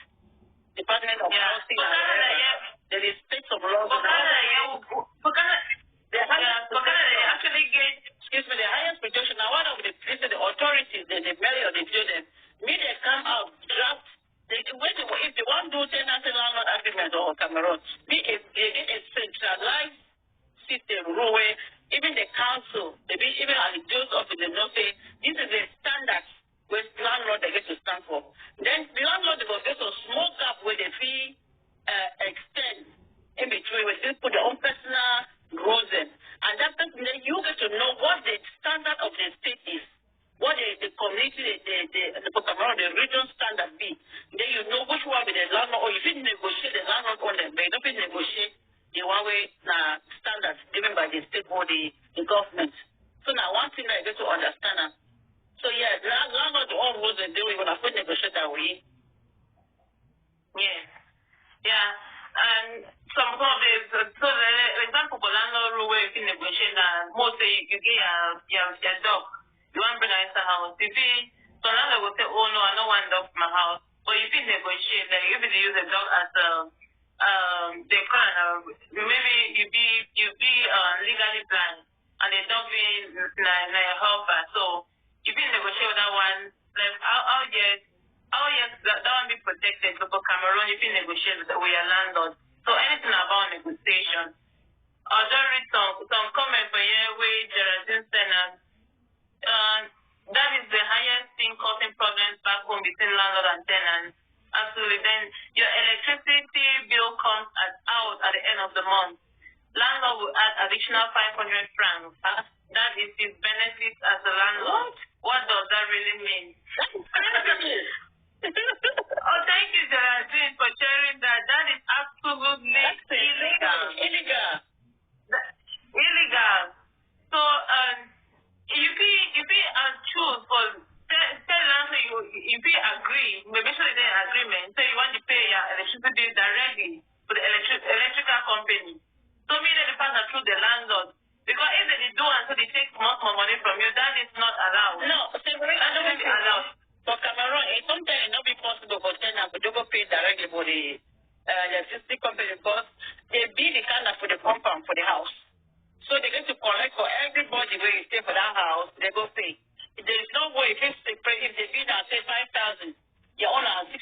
Speaker 1: Department of Housing, there is states of laws. They actually get, the highest protection. Now, one of the authorities, the mayor of the students, they come out, draft don't do tenancy landlord agreement or Cameroon. Be a centralized system rule where even the council, even at the Joe's office, they know say this is a standard where landlord they get to stand for. Then the landlord will get a small gap where they fee extend in between where they put their own personal rules in. And that person then you get to know what the standard of the state is, what the community, the Cameroon, the region standard be. Then you know which one be the landlord, or if you negotiate the landlord on them, but you don't negotiate the one way standards given by the state or the government. So now one thing that I get to understand. So yeah, landlord all rules they do, we're gonna put negotiate that way.
Speaker 2: Yes. Yeah. And some of the example for landlord rule where you can negotiate that mostly you get your dog. You want to bring into the house. If you so landlord will say, oh no, I don't want dog for my house. But if you negotiate, like if you use a dog as they kind of maybe you be legally blind and the dog being a helper. So you be negotiate with that one, like how yes that one be protected. So for Cameroon, you be negotiate with your landlord. So anything about negotiation. I'll just read some comments for here where Geraldine Senna. That is the highest thing causing problems back home between landlord and tenants. Absolutely. Then your electricity bill comes out at the end of the month. Landlord will add additional 500 francs. That is his benefit as a landlord. What does that really mean? Oh, thank you, Geraldine, for sharing that. That is absolutely illegal. Illegal. So, if you choose for tell landlord if you agree, make sure there's an agreement. So you want to pay your electricity bill directly to the electrical company. So meaning the pass through the landlord. Because if they do and so they take much more money from you, that is not allowed.
Speaker 1: No, I don't be allowed. For Cameroon, sometimes it not be possible for tenants to go pay directly for the electricity company because they be the kind of for the compound for the house. So they get to collect for everybody where you stay for that house, they go pay. There is no way if they bid and say 5,000, you own 600,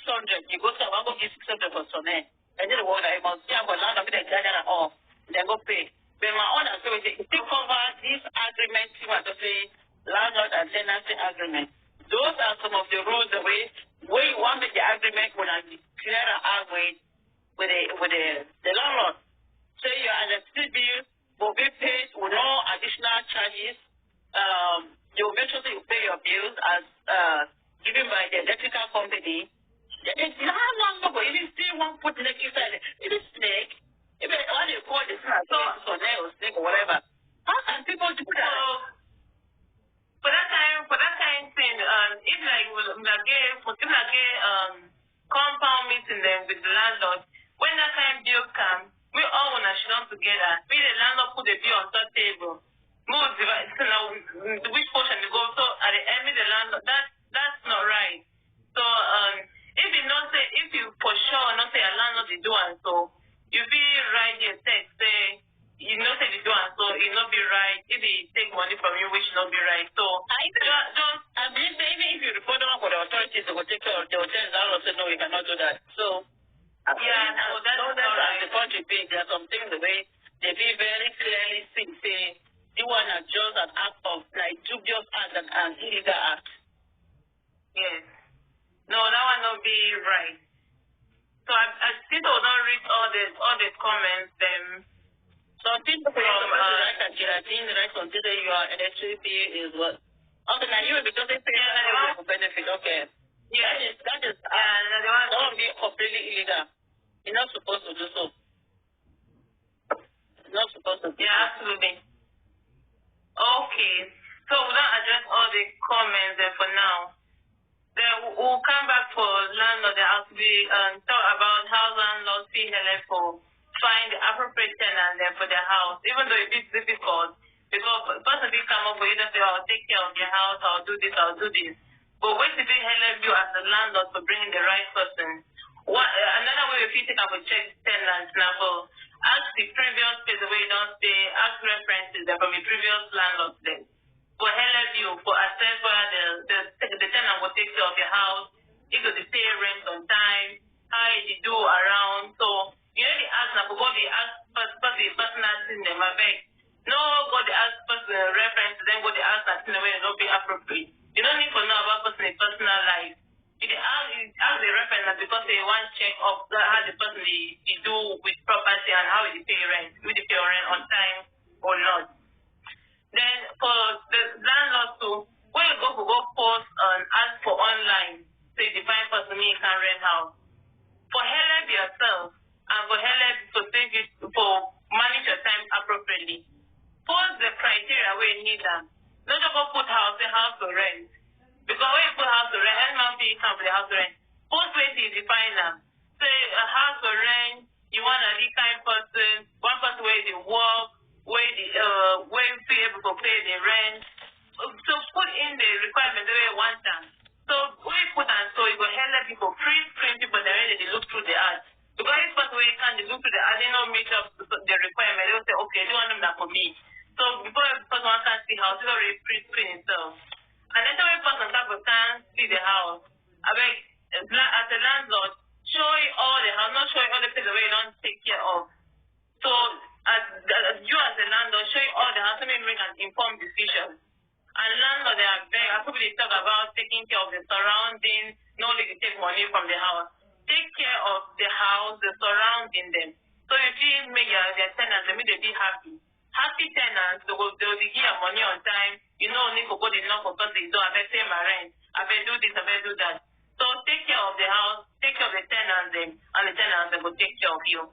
Speaker 1: you go to one go give 600 for some and then the one that must have a land of the gather off, they go pay. But my owner so they still cover this agreement, you want to say landlord and tenancy agreement. Those are some of the rules the way you want the agreement when I clear our way with the landlord. So your electricity bill will be paid with no additional charges. You will make sure that you pay your bills as given by the electrical company. It's not long ago. If you still want to put snake inside it is snake. If what you call the snake or snake or whatever. How can people do that?
Speaker 2: For that kind thing, if like compound meeting them with the landlord, when that kind bill comes, we all wanna sit down together. We the landlord put the bill on the table. Move which portion you go. So at the end, the landlord that's not right. So if you for sure not say a landlord is doing so, you be right your text say you know say you do and so it not be right. If they take money from you, which not be right. So
Speaker 1: I believe maybe if you report them for the authorities, they will take care of the hotels. I will say no, you cannot do that. So
Speaker 2: yeah, no, that's not right.
Speaker 1: The country page, there are some things the way they be very clearly say you want to just an act of like dubious act and an illegal act.
Speaker 2: Yes. No, that one not be right. So I still don't read all the comments them.
Speaker 1: Some people from right and Geraldine right consider your electricity is what? Okay, now you because they pay for benefit. Okay.
Speaker 2: Yeah.
Speaker 1: That is
Speaker 2: that
Speaker 1: would be completely illegal. You're not supposed to do so. You're not supposed to do
Speaker 2: yeah, absolutely. Okay. So we don't address all the comments there for now. Then we'll come back for landlord. There has to be talk about how landlords fee for find the appropriate tenant there for their house, even though it is difficult because person will come up for you to say, I'll take care of your house, I'll do this. But wait to be help you as a landlord for bringing the right person. Another way if you take up a check tenants now for ask the previous place where you don't stay, ask references that from the previous landlord there. For help you for assess whether the tenant will take care of your house, if they pay rent on time, how is the do around. So, you know, they ask now, go they ask personal thing them, I beg. No, go they ask personal reference, then go they ask that in a way it don't be appropriate. You don't need to know about personal life. If they ask the reference because they want to check up how the person they do with property and how they pay rent, will they pay rent on time or not. Then for the landlord too, when you go post and ask for online, say define person me can rent house. For help yourself and for help to save it for manage your time appropriately. Post the criteria where you need them. Not just go put house to rent. Because when you put house to rent, any man fee come for the house to rent. Post where you define them. Say a house to rent, you want a lead kind person, one person where they work, where you be able to pay the rent. So put in the requirements the way you want them. So when you put and so you go help people, pre-screen people the way they look through the ads. Because if person where you can they look through the ads, they don't meet up the requirement, they'll say, okay, they want them that for me. So before the person can see house, they already pre-screen itself. And then when person can see the house, I beg as a landlord, show you all the house, not show you all the places where you don't take care of. So as you as a landlord, show you all the house, make an informed decision. And landlord, they are very, I probably talk about taking care of the surroundings, not only to take money from the house. Take care of the house, the surrounding them. So if you make their tenants, they may be happy. Happy tenants, they'll be give money on time. You know, need to go the knock because they don't have to pay my rent. I better do this, I better do that. So take care of the house, take care of the tenants, them, and the tenants they will take care of you.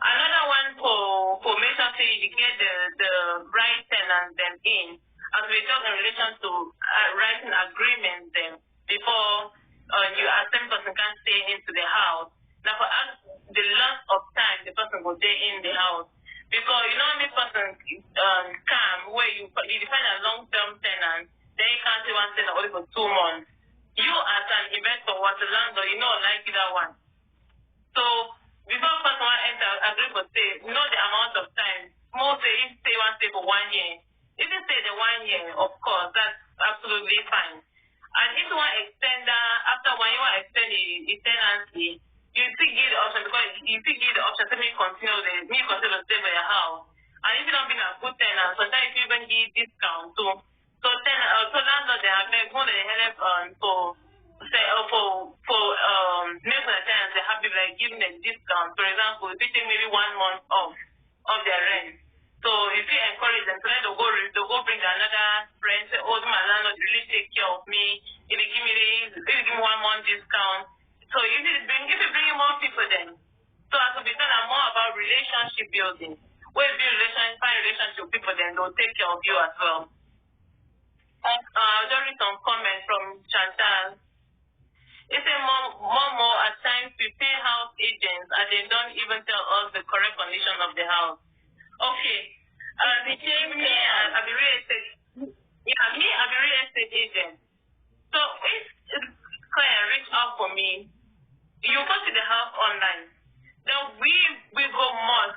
Speaker 2: Another one for make sure say you get the right tenants them in, as we talk in relation to writing agreements them before you ask them person can stay into the house. Now for us the length of time the person will stay in the house. Because you know this person come where you define a long-term tenant, then you can't say one tenant only for 2 months. You as an investor or as a landlord, you know like that one. So before person enter agree for stay, you know the amount of time. Most say if stay one stay for 1 year. If you stay the 1 year, of course, that's absolutely fine. And if you want to extend that after 1 year, you want to extend the tenancy, you still give the option because you still give the option to me continue to stay for your house. And if you don't be a good tenant, sometimes you even give discount too. So landlord they have made more than help for make the tenants they have like giving them discount. For example, if you take maybe 1 month off of their rent. So if you encourage them, so then they'll go bring another friend, say, oh, my landlord really take care of me. If you give me 1 month discount. So if you bring more people then. So as to be done more about relationship building. When you find relationship with people then they'll take care of you as well. I'll just read some comments from Chantal. It says more at times we pay house agents and they don't even tell us the correct condition of the house. Okay. Me, I'll be real estate. Yeah, me, I'll be real estate agent. So if client reach out for me, you go to the house online. Then we go more.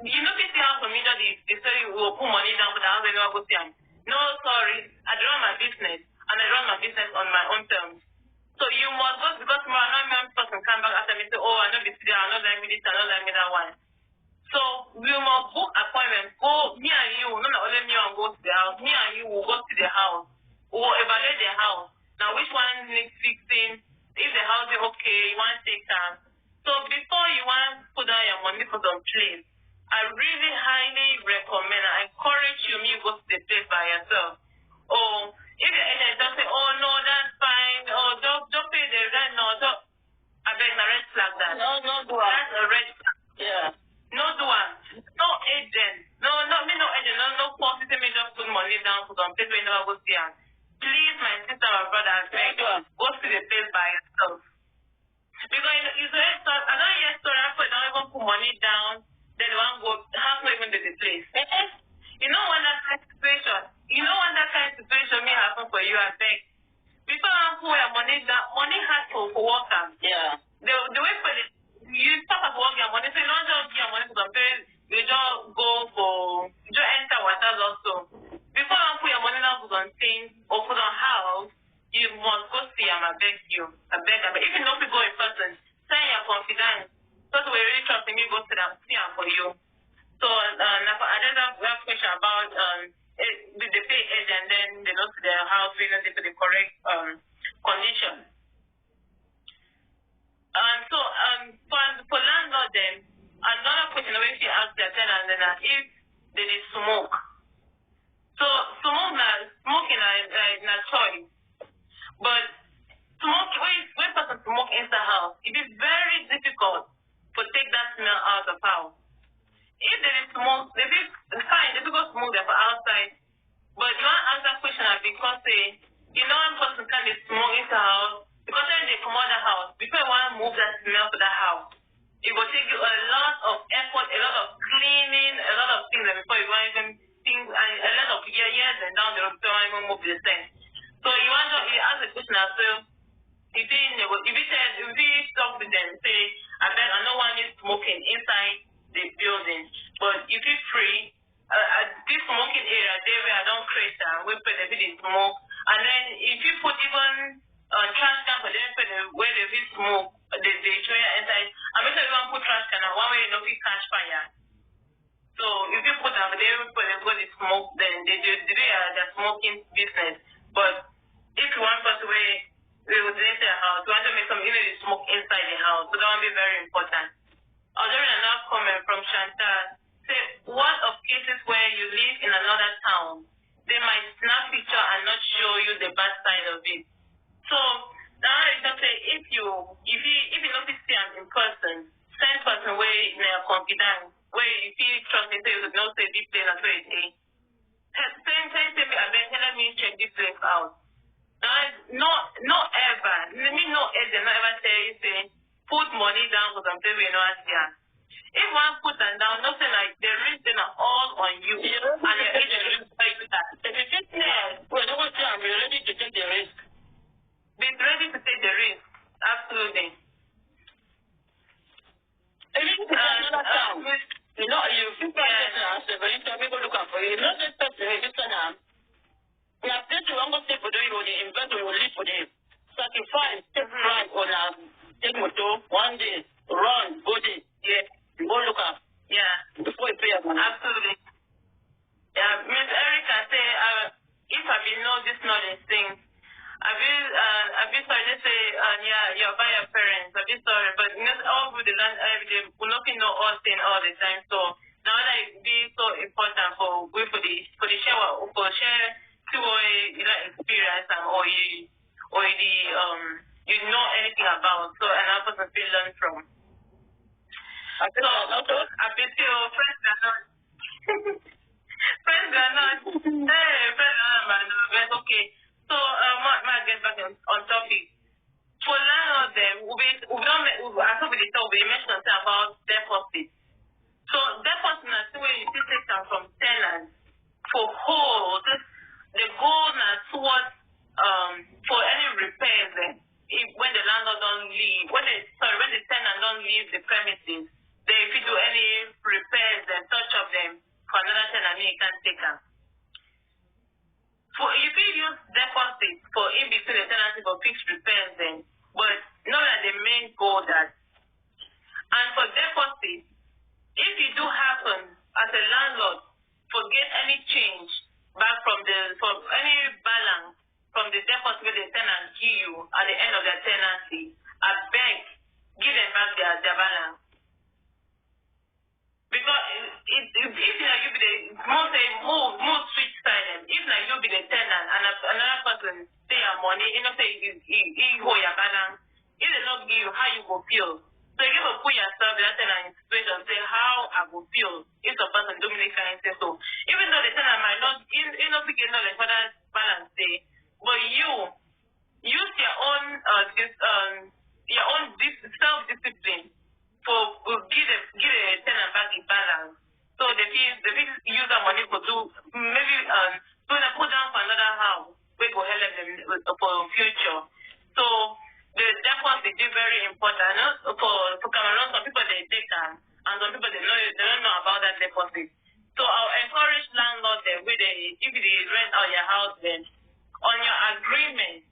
Speaker 2: You know this house for me that they say we will put money down for the house and never go see them. No, sorry. I run my business and I run my business on my own terms. So you must go because tomorrow another person come back after me say, oh, I know this there, I know like me this, I know like me that one. So we must book appointments. Go me and you, not only me and go to the house. Me and you will go to the house. We will evaluate the house. Now which one needs fixing? If the house is okay, you want to take time. So before you want to put down your money for some place, I really highly recommend and encourage you go to the place by yourself. Oh, if the agent don't say, oh no, that's fine, oh don't pay the rent, no, I beg a red flag that.
Speaker 1: No, do it.
Speaker 2: That's a red flag.
Speaker 1: Yeah.
Speaker 2: No do one. No agent. No agent, no force me just put money down for some place where you never go see her. Please, my sister or brother, I beg you, go to the place by yourself. Because it's a story. I don't hear story after they don't even put money down, then they want to go half not even to the place. You know when that kind of situation may happen for you, I beg. Before I put your money down, money has to work out.
Speaker 1: Yeah.
Speaker 2: The way for you start at work your money, so you don't just give your money to some place, you just enter water also. Before I put your money down for some things or for some house, you must go see them, I beg you. I beg. If house, it is very difficult to take that smell out of house. If there is smoke, it is fine, difficult smoke there for outside. But you want to ask that question because one person can be smoke into the house, because when they come out of the house, before you want to move that smell to the house, it will take you a lot of effort, a lot of cleaning, a lot of things before you want even think, and a lot of years and down the road before you even move the scent. So you ask the question as well. If you talk with them, say, I don't want you smoking inside the building, but if you're free, this smoking area, there where I don't create we put a bit of smoke, and then if you put even trash can for them, where there is smoke, they show you inside. I make sure you want to put trash can, one way you know you catch fire. So if you put them there, where the smoke, then they do their smoking business. But if you want us to we would enter the house, we want to make some smoke inside the house, so that will be very important. Other than that comment from Chantal, say, what of cases where you live in another town, they might snap picture and not show you the bad side of it. So now I just say, if you notice them in person, send person where in a confidence, where if you trust me, say you don't say this place and where it is. Send me, let me check this place out. No ever. Let me know agent not ever say put money down for something we know as here. If one put them down, nothing like the risk then are all on you. And your agent will like that. If you get there, we're ready to take the risk. Be ready to take the risk. Absolutely.
Speaker 1: If you put another town, you feel people look out for you. Not this person register now. We have this one go stay for doing when you invest we will live for them. Sacrifice, take right on take motor, one day, run, go there. Yeah. Go look up.
Speaker 2: Yeah.
Speaker 1: Before you pay your money.
Speaker 2: Absolutely. Yeah, Miss Erica say if I be know this knowledge thing, I be sorry to say you're by your parents, I be sorry, but not all with the land every day, we not know all things all the time. So now that it be so important for the share to experience or you know anything about, so another person feel learn from. I feel friends are not friends are not okay. So my get back on topic. For landlord them we mentioned about deposit. So deposit is the way you take them from tenants for whole the goal is towards for any repairs when the landlord don't leave, when the tenant don't leave the premises, if you do any repairs and touch of them for another tenant, you can take them. For if you use deposit for in between the tenancy for fixed repairs then, but not that the main goal that. And for deposit, if you do happen as a landlord forget any change back from any balance from the deposit the tenant give you at the end of their tenancy, I beg, give them back their balance. Because if you be the move switch side, if you be the tenant and another person pay your money, say he hold your balance, if they not give you how you go feel. So you will put yourself in that tenant in situation, say how I will feel if the person do me kind of say so. Even though the tenant might not get knowledge for that balance day, but you use your own self-discipline for give a tenant back the balance. So the people use that money for do maybe put down for another house we go help them for future. So the deposit is very important. For Cameroon, some people they take them and some people they don't know about that deposit. So I'll encourage landlords if they rent out your house then on your agreement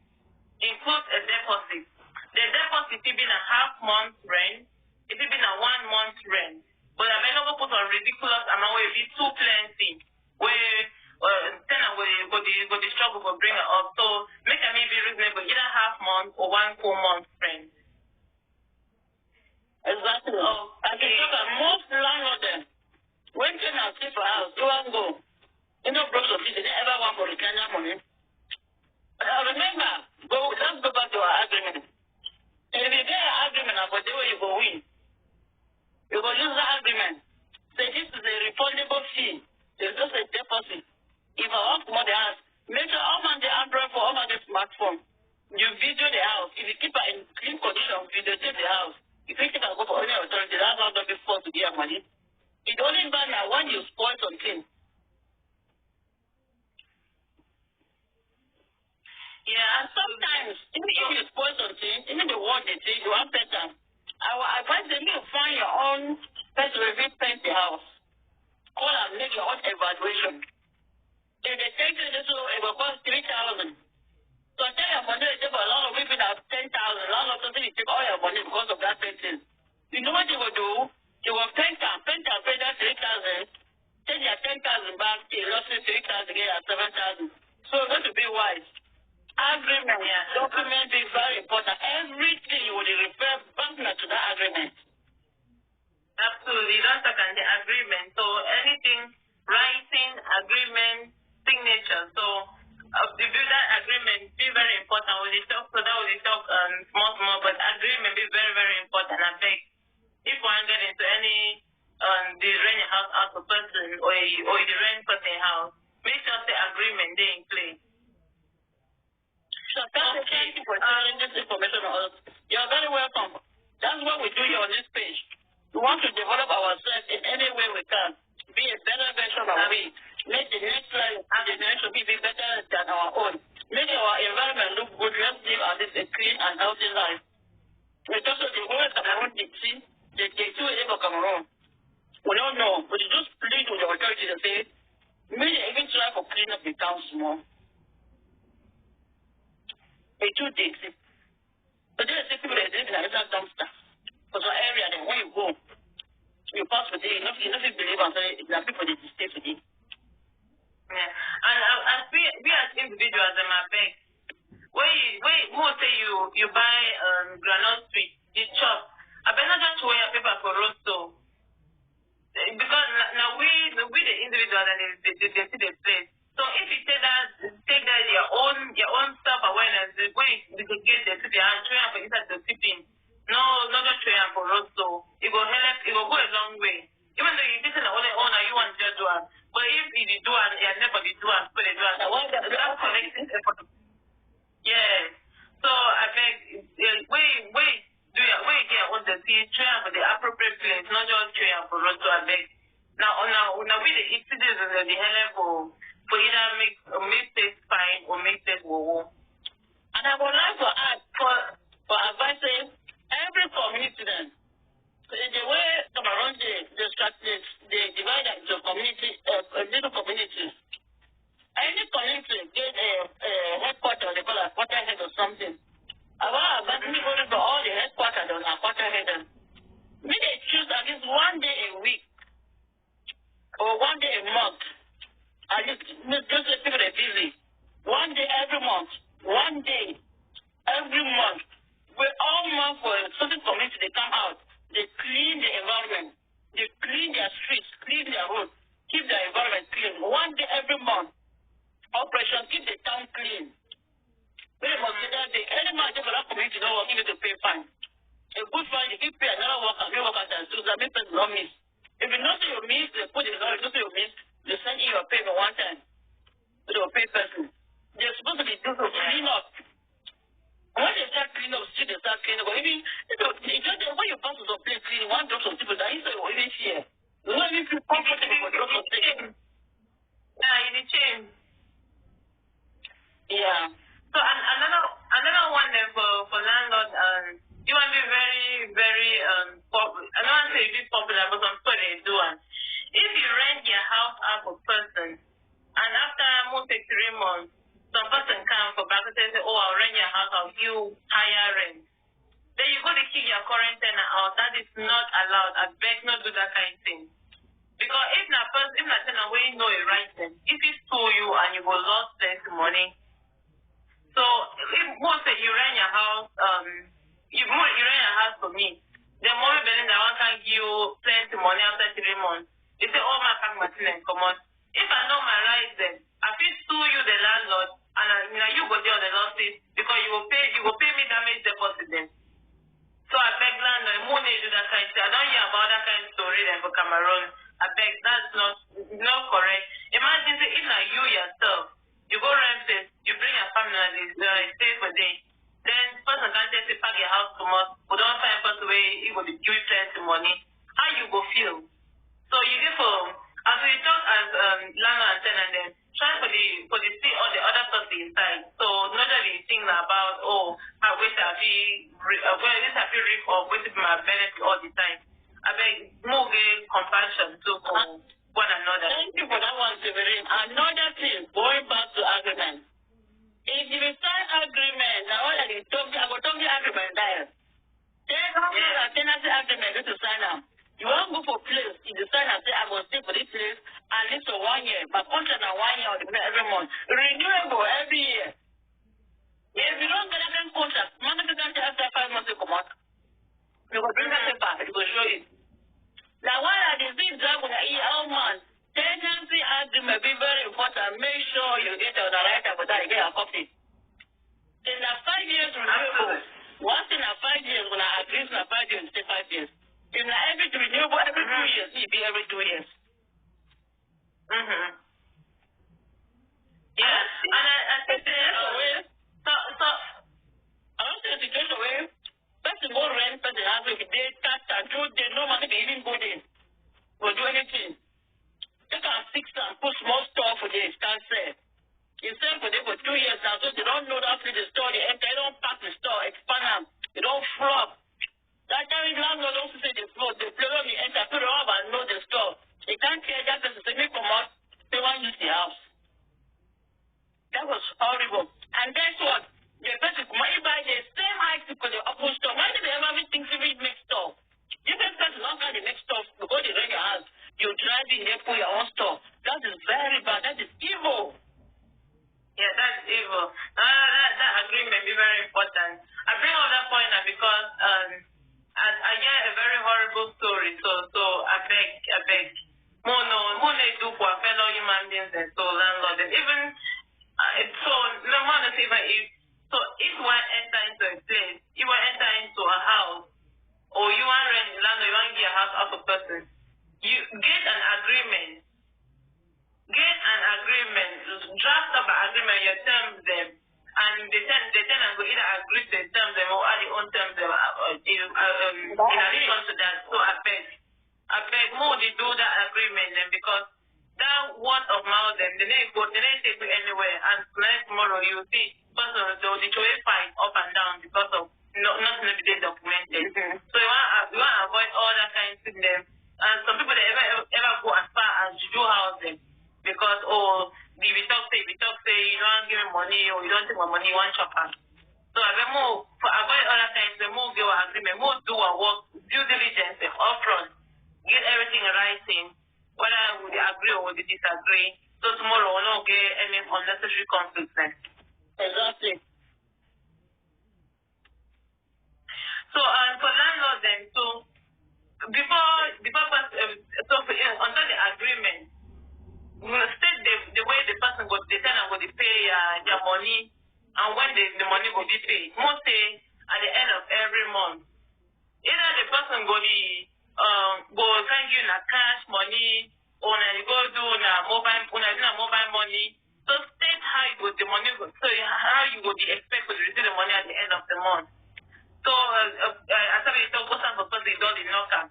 Speaker 2: include a deposit. The deposit will be a half month rent, it will be a 1 month rent. But I may not put on ridiculous amount where it be too plenty, where tenant will the struggle for bring it up. So make it maybe reasonable, either half month or 1 full month rent.
Speaker 1: Exactly. Okay. Most landlords when tenants stay for house, you won't go. You know, brokers of they never want for return money. Remember, let's go back to our agreement. If you get an agreement, You will use the agreement. Say this is a refundable fee. There's just a deposit. If I want more the house, make sure all man the Android phone, all man the smartphone. You video the house. If you keep it in clean condition, videotape the house. If you keep it go for any authority, that's not going to be forced to give money. It only bad now when you spoil something. Yeah, and sometimes, even if you spoil something, even the word they say, you want better. I will advise them to find your own person to repaint the house. Call and make your own evaluation. If they take you this it will cost 3,000. So I tell your money, they take a lot of people that have 10,000. A lot of something, you take all your money because of that painting. You know what you will do? You will paint and pay that 3,000. Take your 10,000 back, you lost it 3,000 again at 7,000. So it's going to be wise. Agreement, document is very important. Everything you will refer back to that agreement.
Speaker 2: Absolutely, don't talk on the agreement. So anything, writing, agreement, signature. So the that agreement be very important. We talk so that we talk small, but agreement be very, very important. I think if one get into any the rent house out of person or the rent person house, make sure the agreement they in place.
Speaker 1: So thank you for sharing this information with us. You are very welcome. That's what we do here on this page. We want to develop ourselves in any way we can. Be a better version of we. Make the next generation be better than our own. Make our environment look good. Let's live at this a clean and healthy life. We just the whole Cameroon did see, they do it for Cameroon. We don't know. But you just plead with the authorities and say, maybe even try for clean up the town small. They do this. But there are people that live in a little dumpster. For some area, then when you go, you pass for day, you know if you believe and say, there are people that stay for day.
Speaker 2: Yeah. And as we as individuals, I beg, when more say you buy granite street, you chop, I better just wear your paper for roasto. Because now we the individuals and they see the place. So if you take that your own self awareness, when you get the city and train for inside the city, not just train for roasto, it will help. It will go a long way. Even though you listen to only owner, you want to just do it. But if you do it, you never do it. So they do it. That's collecting effort. Yeah. So I beg, wait. Do you get on the sea, train for the appropriate place, not just train for roasto. I beg. Now we the citizens the help for either make things fine or make things go.
Speaker 1: And I would like to add for advising every community then. The way Cameroon they divide into community, little communities. Any community get a headquarters, they call a quarter head or something. I want to advise people for all the headquarters on a quarter head. Maybe they choose at least one day a week or one day a month. I just let people are busy. One day every month. One day every month. We all month for certain community, they come out. They clean the environment. They clean their streets, clean their roads, keep their environment clean. One day every month. Operation keep the town clean. When they must say that day, any man for that community don't work, you need to pay fine. A good fine, if you pay another worker, you work at that, so that makes no miss. If you know you miss, they put it on, you know you miss, they send you your payment one time. So they will pay person. They're supposed to be doing to clean up. When they start cleaning up, still they start cleaning up. But even when you pass to some place cleaning, one drop some people that inside will even fear. You know if you comfortable for drop some things.
Speaker 2: Yeah, in the chain.
Speaker 1: Yeah.
Speaker 2: So another one then for landlord, you want to be very, very popular. I don't want to say be popular, but some people they do one. If you rent your house out for person, and after more than 3 months, some person come for back and say, oh, I'll rent your house, I'll give you higher rent. Then you go to kick your current tenant out. That is not allowed. I beg not do that kind of thing. Because if na tenant wey know a right thing, if he stole you and you go lost plenty money. So if once you rent your house, you rent your house for me, the more belly that one can give you plenty money after 3 months. They say, oh, my pack my tenant, come on. If I know my rights then, I feel sue you the landlord and you go there on the losses because you will pay me damage deposit then. So I beg landlord, money do that kind of thing. I don't hear about that kind of story then for Cameroon. I beg, that's not correct. Imagine say, if not you yourself, you go rent it, you bring your family, stay for day. Then person can just say, pack your house to us, but don't find first way, it will be give plenty money. How you go feel? So you get for, as we talk as landlord and tenant, then try for the see all the other stuff inside. So not only things about I wish I feel this I feel rip or waiting for my benefit all the time. I beg more compassion to one another.
Speaker 1: Thank you for that one, Severin. Another thing, going back to agreement. If you sign agreement, now all I will talk you agreement there. Then after tenancy agreement, you to sign up. You won't go for place. If you sign and say, I will stay for this place, at least for 1 year. But contract now 1 year or every month. Renewable every year. If you don't get a contract, market can after 5 months you come out. You will bring that paper, it will show you. Now while I disease drug with a year man, tenancy agreement be very important. Make sure you get on the right about that, you get a copy. In the 5 years renewable, once in a 5 years, when I agree in a 5 years, stay 5 years. If not every renewable every 2 years, it be every 2 years.
Speaker 2: Yeah, and I think so
Speaker 1: I don't see a situation where person go rent, person has if they tax and do they no money they even go there or do anything. They can fix and put small store for the stand sell. You sell for them for 2 years now, so they don't know that the store they enter, they don't pack the store, expand them, they don't flop. That time landlord don't say the floor, the floor when you enter, put it up and know the store. They can't care that person say me come out, they want to use the house. That was horrible. And guess what? The person money buy the same item for the open store. Why do they ever think to read next store? You can start to knock out the next store because they rent your house. You drive in there for your own store. That is very bad. That is evil.
Speaker 2: Yeah, that's evil. That agreement be very important. I bring up that point now because I hear a very horrible story. So I beg. More they do for fellow human beings and so landlords. And even so no matter if one enter into a place, you want enter into a house, or you want rent landlord, you want to get a house out of person, you get an agreement. Draft up an agreement, your terms them, and the tenant will either agree to the terms them or add the own terms them in addition to that. So I beg more they do that agreement then because that word of mouth them, they didn't take you anywhere, and tonight tomorrow you will see person the choice fight up and down because of nothing to be documented. So you want to avoid all that kind of thing them. And some people they ever go as far as juju house them because if you talk say you don't give me money or you don't take my money, you want chopper. So I beg more for avoid all that kind of thing, more give an agreement, more do a work, due diligence upfront, get everything in writing, whether we agree or we disagree. So tomorrow we'll not get any unnecessary conflicts then.
Speaker 1: Exactly.
Speaker 2: So for landlords then, so before under the agreement, we will state the way the person the tenant will pay their money and when the money will be paid. Most say at the end of every month. Either the person go send you cash money or you go do mobile money. So state how the money go, so how you would expect to receive the money at the end of the month. So I thought you talk about the person is done in knocker.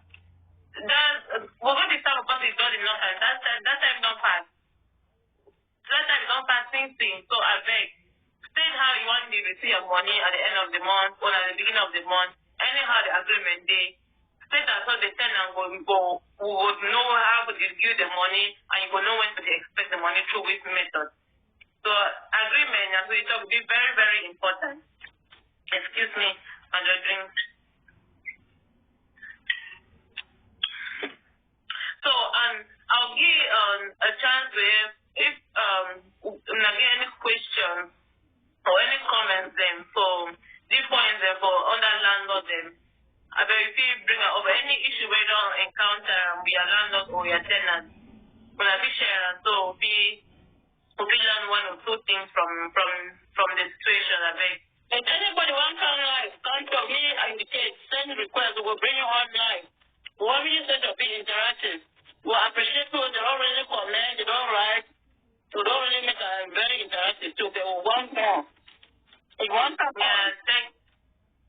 Speaker 2: What the time of person is done in knocker, that time don't pass. That time don't pass things. So I beg, state how you want to receive your money at the end of the month or at the beginning of the month. Anyhow the agreement day. State that so the tenant would know how to distribute the money and you will know when to expect the money through which method. So agreement, as we talk, be very, very important. Excuse me, and the drink. So I'll give a chance if get any questions or any comments then for these points then for other landlords then. I bet if you bring up any issue we don't encounter with your landlord or your tenant, when I be sharing, so we learn one or two things from the situation. I bet.
Speaker 1: If anybody wants to come live, come to me and indicate, send any request, we'll bring you online. We want you to be interactive. We appreciate people, they don't really comment, they don't write, they don't really make a very interactive too. They will want more. If you want to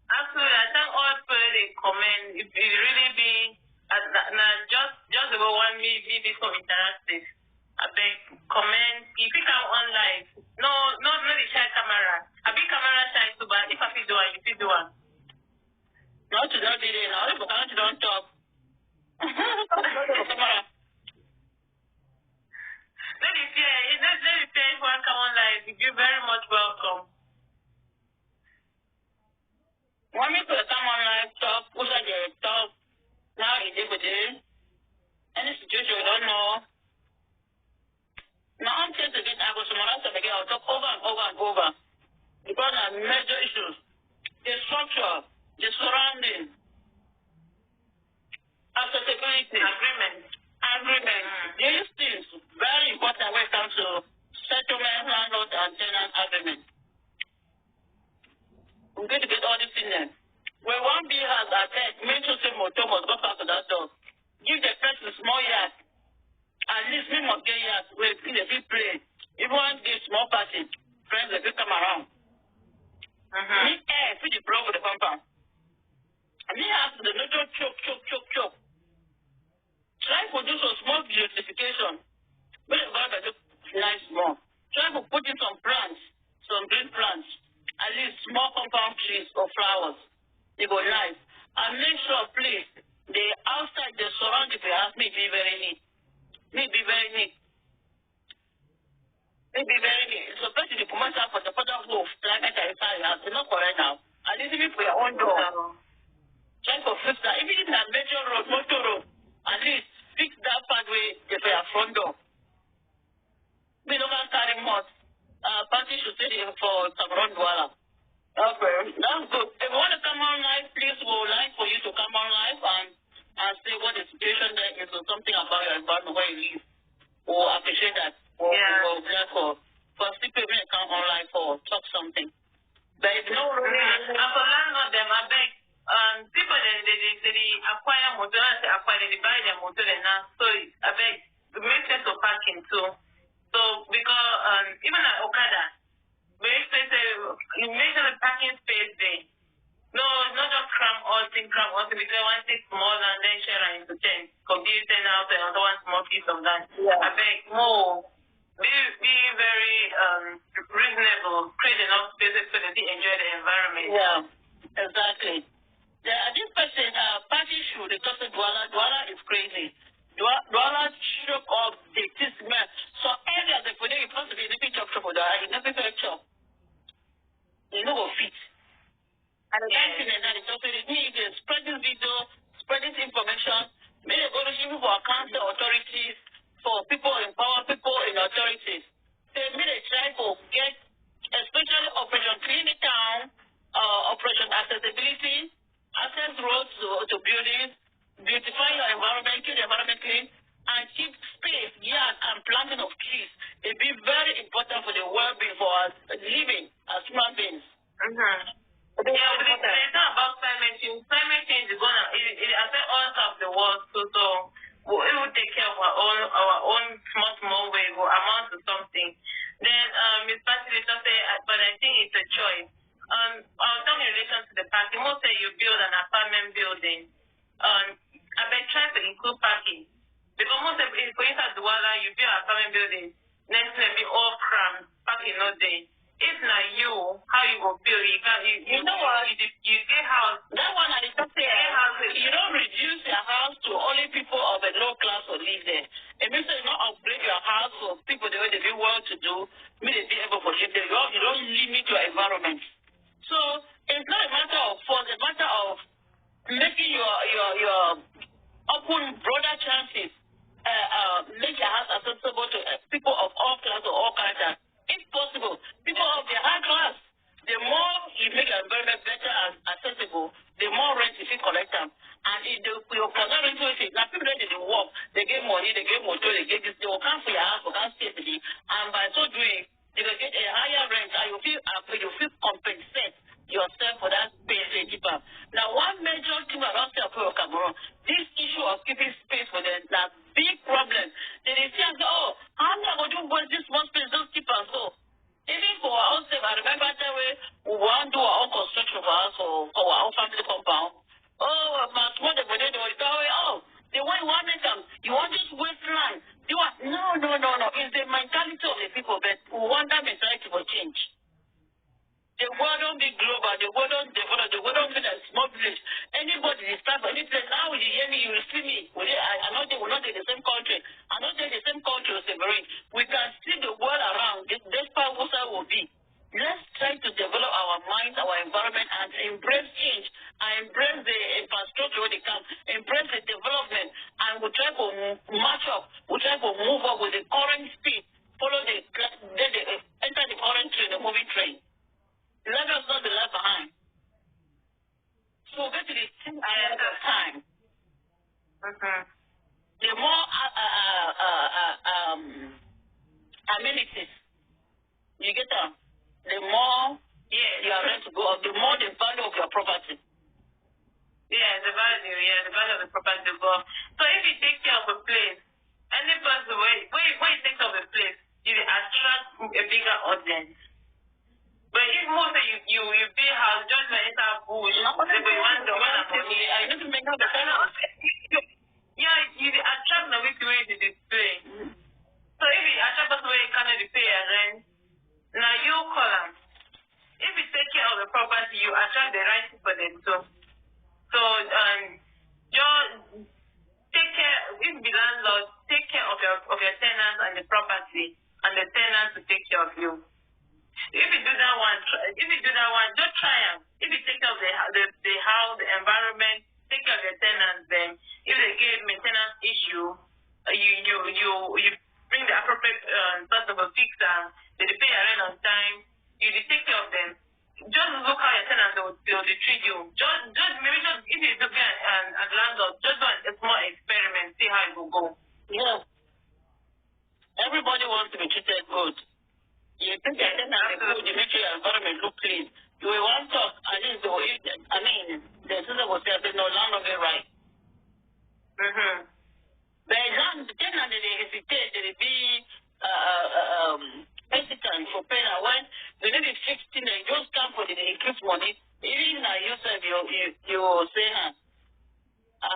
Speaker 2: absolutely, I thank all people they comment. It really be just about 1 minute so interactive. I beg comment. If you come online, no the share camera. I be camera shy too, but if I feel do one, you feel do one.
Speaker 1: Not to not be there now. If you don't talk.
Speaker 2: Let me fear if one come online. You're very much welcome.
Speaker 1: Want me to come online, talk, push out your talk. Now it's every day. Any situation you don't know. Now I'm trying to get out of someone else again. I'll talk over and over and over. Because there are major issues. The structure, the surrounding, accessibility, agreement. These things very important when it comes to settlement, landlord and tenant agreement. We're going to get all this in there. When one bill has a pet, make sure the motor must go back to that door. Give the person small yard. At least we must get yards where the big play. If one gives small party, friends they will come around. Me feed the bro with the compound. And me ask the no choke. Try to do some small beautification. But the God that nice more. Try to put in some plants, some green plants. At least small compound trees or flowers. They go nice. And make sure, please, the outside, the surrounding the house may be very neat. May be very neat. So, especially the commercial for the further roof, climate and fire house, it's not correct now. And even for your own door. Try to fix that. Even if it's a major road, motor road, at least fix that pathway for your front door. We don't want to carry much. Party should stay there for some run dwella. Okay, that's good. If you want to come on live, please, we would like for you to come on live and say what the situation there is or something about your environment where you live. We'll appreciate that. We'll bless for people when they come online for talk something. But if no
Speaker 2: and for landlord them, I beg, people they acquire motor, they buy their motor and now, so I beg, it makes sense of parking too. So because even at Okada, you make sure the parking space there. No, it's not just cram all thing because one thing small and then share into 10. Compute 10 out and another one small piece of that.
Speaker 1: Yeah.
Speaker 2: I beg more. Be very reasonable, create enough space so that they enjoy the environment.
Speaker 1: Yeah, exactly. This person, party shoe, they call it Dwala is crazy. Dwala shook up the man. So earlier they put it supposed to be in the picture for that, in the picture. You know what fit. And the next thing that is also with me, they spread this video, spread this information, may they go to people for council authorities, for people empower people in authorities. So may they try to get, especially Operation Clean It Town, Operation Accessibility, access roads to buildings, beautify your environment, keep the environment clean, and keep space, yard, and planting of trees. It be very important for the well-being for us living as human beings.
Speaker 2: Yeah, but it's not about climate change. Climate change is gonna it affect all of the world. So it will take care of our own small way. Will amount to something. Then Ms. Facilitator say, but I think it's a choice. I'll talk in relation to the parking. Most say you build an apartment building. I bet try to include parking because most of it, for instance, you build an apartment building. Next will be all crammed, parking no day. If not you, how you go build? You know what? You get house.
Speaker 1: That one I just say, you don't reduce your house to only people of a low class who live there. It means you don't upgrade your house for people the way they be well to do, may they be able to live there. You don't limit your environment. So it's not a matter of force, it's a matter of making your open broader chances. Make your house accessible to people of all class or all character. If possible, people of the high class, the more you make your environment better and accessible, the more rent you can collect them. And if you cannot into it, now people that they work, they get money, they get motor, they get this, they will come for your house, will come safely, and by so doing, they will get a higher rent, and you feel compensate yourself for that space they keep up. Now, one major time. The more amenities you get, the more you are ready to go up, the more the value of your property.
Speaker 2: The value of the property go up. So if you take care of a place, any person when you take care of a place, you attract a bigger audience. But if most of you pay house just like it's a bush, you want the money, I need to make up the you attract the way to display. So if you attract the way you cannot pay a rent, now you call them. If you take care of the property, you attract the right people then too. So just take care. If the landlord, take care of your tenants and the property, and the tenants to take care of you. If you do that one, just try them. If you take care of the house, the environment, take care of your tenants, then if they give maintenance issue, you bring the appropriate sort of a fixer, they pay your rent on time, you take care of them. Just look how your tenants will treat you. Maybe if you look at landlord, just do a small experiment, see how it will go.
Speaker 1: Yeah. Everybody wants to be treated good. You think your tenants are good, you make sure your environment look clean. You will want to, at least, the sister will say, no, landlord is right. But the tenant, they hesitate, they be hesitant for paying. When you need it fixed, they just come for the increase money. Even yourself, you say, I'm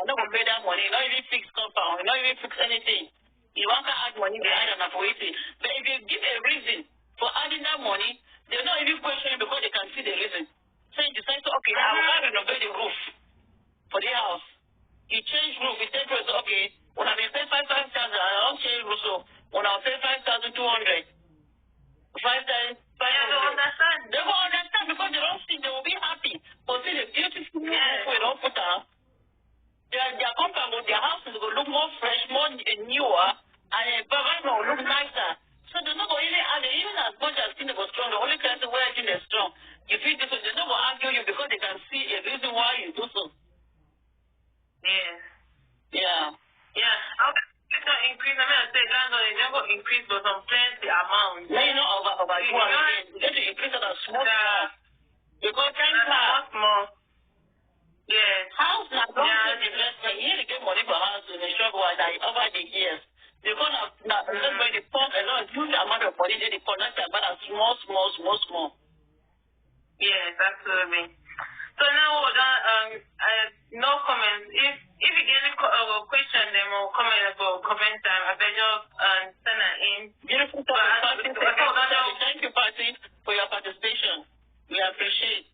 Speaker 1: not going to pay that money. Not even fix compound, not even fix anything. You want to add money behind and for it. But if you give a reason for adding that money, they're not even questioning because they can see the reason. So you decide, okay, I will renovate the roof for the house. You change roof, you take roof, okay, when I pay 5,000, I don't change roof, so when I pay 5,200, 5,500.
Speaker 2: They will understand.
Speaker 1: They will understand because they don't think they will be happy. But see the beautiful roof we don't put out. Their compound, their houses will look more fresh, more newer, and the environment will look nicer. So they're not going to even as much as things was strong, the only person where things is strong. You feel this, they're not going to argue you because they can see a reason why you do so. Yeah.
Speaker 2: It's not increase. I mean, I say landlord, they never increase, but some plenty amount.
Speaker 1: No, you know, over you get to increase it as small. Because
Speaker 2: small. Yes.
Speaker 1: House now don't get investment. You need to get money for house in a shop while over the years. Because now when they pump a lot, huge amount of money, they connect about small.
Speaker 2: Yes, absolutely. So now no comments. If you get any question, then we'll comment time. I bet you send it in.
Speaker 1: Beautiful. Thank you, Patty, for your participation. We appreciate.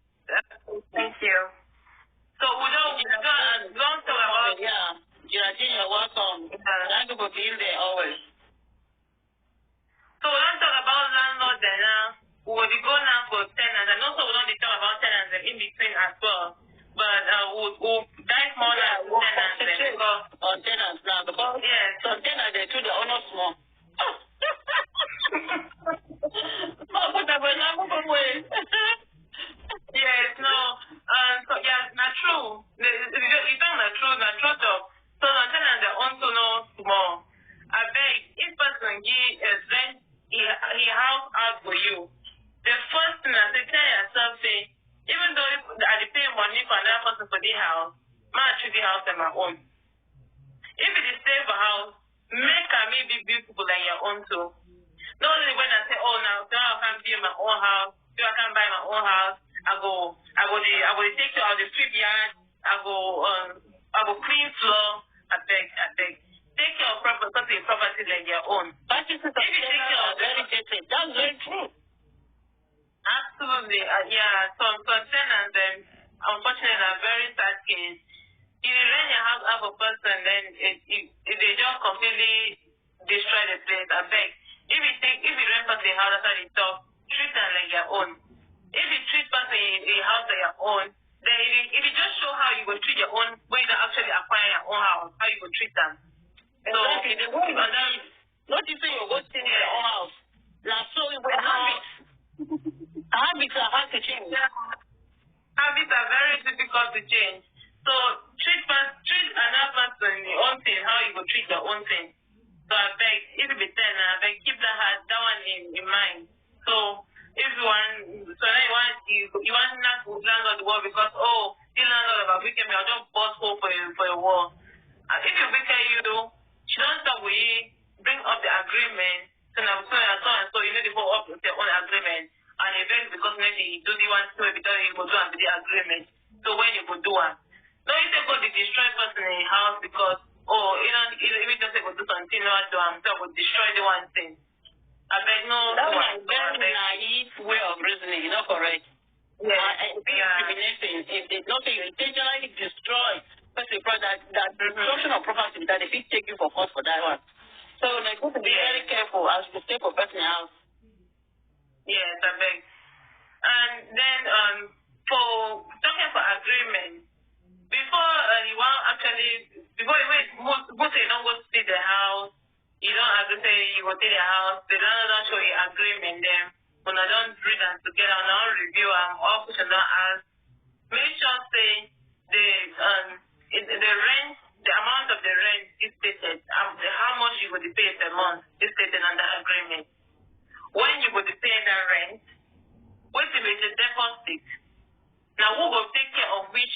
Speaker 2: Thank you. So we don't talk about.
Speaker 1: Yeah, Geraldine, you're welcome. Thank you for being there always.
Speaker 2: So we don't talk about landlord then. We will go now for tenants, and also we don't talk about tenants in between as well. But we'll dive more on tenants
Speaker 1: on tenants now because some tenants they do the honor small.
Speaker 2: Yes, no. So not true. You don't not true, not true though. So the tenants they also know small. I beg if person rent he house out for you. The first thing I say, tell yourself, say, even though I pay money for another person for the house, I treat the house on my own. If it is safe for house, make me be beautiful like your own too. Not only when I say, oh now I can build my own house, I can buy my own house, I go take care of the street yard, I go clean floor, I beg. Take care of property like your own.
Speaker 1: But if you take care of that's very true.
Speaker 2: Absolutely, some tenants then unfortunately are very sad case. If you rent your house out of a person, then they just completely destroy the place. I beg. If you rent person a house after the talk, treat them like your own. If you treat person a house like your own, then if you just show how you will treat your own when you don't actually acquire your own house, how you will treat them.
Speaker 1: Exactly. The way not you say you go to your own house. Now so it will habits. Habits are hard to change.
Speaker 2: Habits are very difficult to change. So treat bust hole for a wall. And if you tell you, she don't stop with you, bring up the agreement, so now so and so, you know, they go up with their own agreement, and eventually because maybe you do the one, so because you go do and the agreement, so when you go do one. No, you say go to destroy person in the house because, oh, you know, if you just say go do something, you know, to so go destroy the one thing. I bet no.
Speaker 1: That one is very naive way of reasoning, not correct.
Speaker 2: Yeah.
Speaker 1: Discriminating. If they don't say you intentionally destroy person that destruction of property that they will take you for force for that one. So like we have to be very careful as we stay for personal house.
Speaker 2: Yes, I beg. And then for talking for agreement, before you want actually before you wait, most you don't go see the house, you don't have to say you go see the house, they don't show you agreement then when I don't read them together and I don't review all questions don't ask. Make sure say the rent, the amount of the rent is stated, how much you would pay per month is stated on the agreement. When you would pay that rent, what if it's a deposit? Now who will take care of which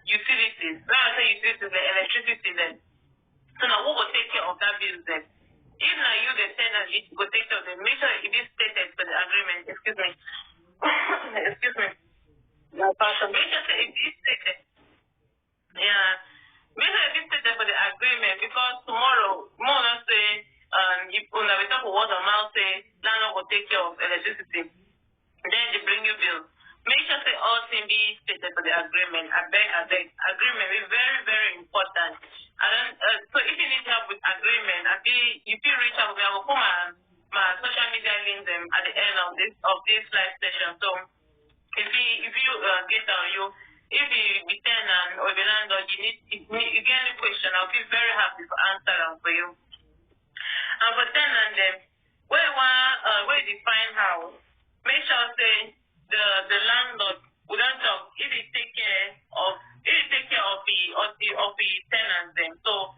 Speaker 2: utilities? When I say utilities, the electricity then. So now who will take care of that bill then? If now you the tenant, you go take care of them. Make sure it is stated for the agreement. Excuse me. Excuse me.
Speaker 1: No problem.
Speaker 2: Make sure it is stated. Yeah. Make sure it is stated for the agreement because tomorrow, more than say, if we talk about what the mouth say, landlord will take care of electricity. Then they bring you bill. Make sure say all things be stated for the agreement. I beg. Agreement is very, very important. And so if you need help with agreement, if you reach out, I will put my social media links at the end of this live session. So if you get if you be tenant or the landlord, you get any question, I'll be very happy to answer them for you. And for tenant them, where you define house, make sure say the landlord we don't talk if he take care of the tenants them. So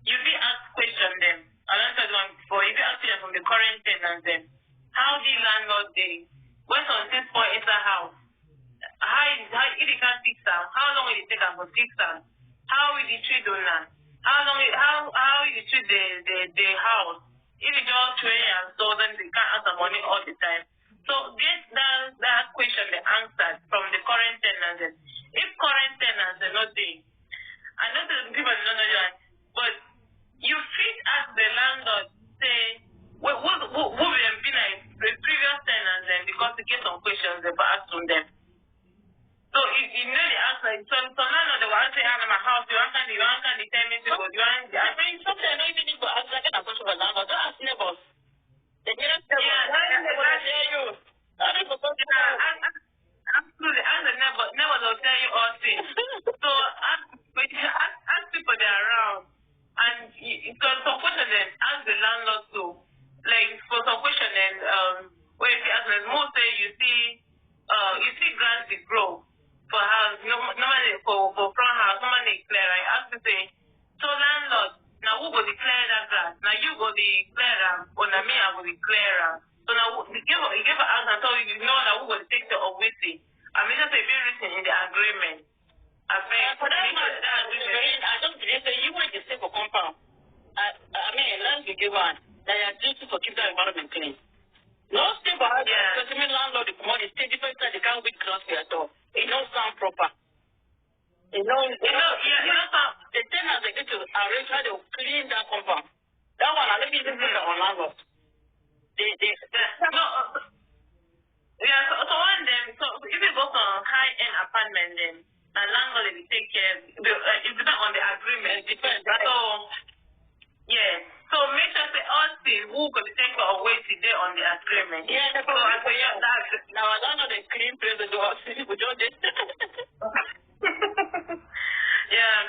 Speaker 2: you be ask question them. I answered one before. If you ask them from the current tenants them, how the landlord they when on this point in the house, how if they can fix them, how long will it take them to fix them? How will they treat owner? How will they treat the house? If you just train and so then they can't answer money all the time. So get that question the answer from the current tenants. If current tenants are not there, I know the people don't know that, but you fit as the landlord say who will have been like the previous tenants then because you get some questions they ask from them. So if you know the answer, so landlord they will say my house, you want can tell me to go, you want I mean sometimes I don't even need to ask like a question for landlord, don't ask neighbors. The nearest neighbors absolutely, ask the neighbors will tell you all things. So ask people they are around. And some question then ask the landlord too. Like for some question then where if you ask them, most say you see grass they grow for house, normally for front house, normally clear, right? Ask to say, so landlord, now who go declare that grass? Now you go declare them, or now me I go declare them. So now you give an answer so you know that who will take the obviously. I mean just a bit written in the agreement.
Speaker 1: For that matter, I don't believe that you want to stay for compound. I mean, let's be given that you are duty for keep the environment clean. No stay for house, because even landlord, the commodity, stay different side, they can't wait close to your door. It don't sound proper. The tenants, they get to arrange how they will clean that compound. That one, I don't even put that on landlord.
Speaker 2: So one them, so if you go for high-end apartment then, and landlord will take care, it depends on the agreement.
Speaker 1: It depends, right?
Speaker 2: So, yeah. So make sure say all things who could take care of weight today on the agreement.
Speaker 1: Yeah,
Speaker 2: so I say that's
Speaker 1: now I don't know the clean place the door. We don't do
Speaker 2: yeah.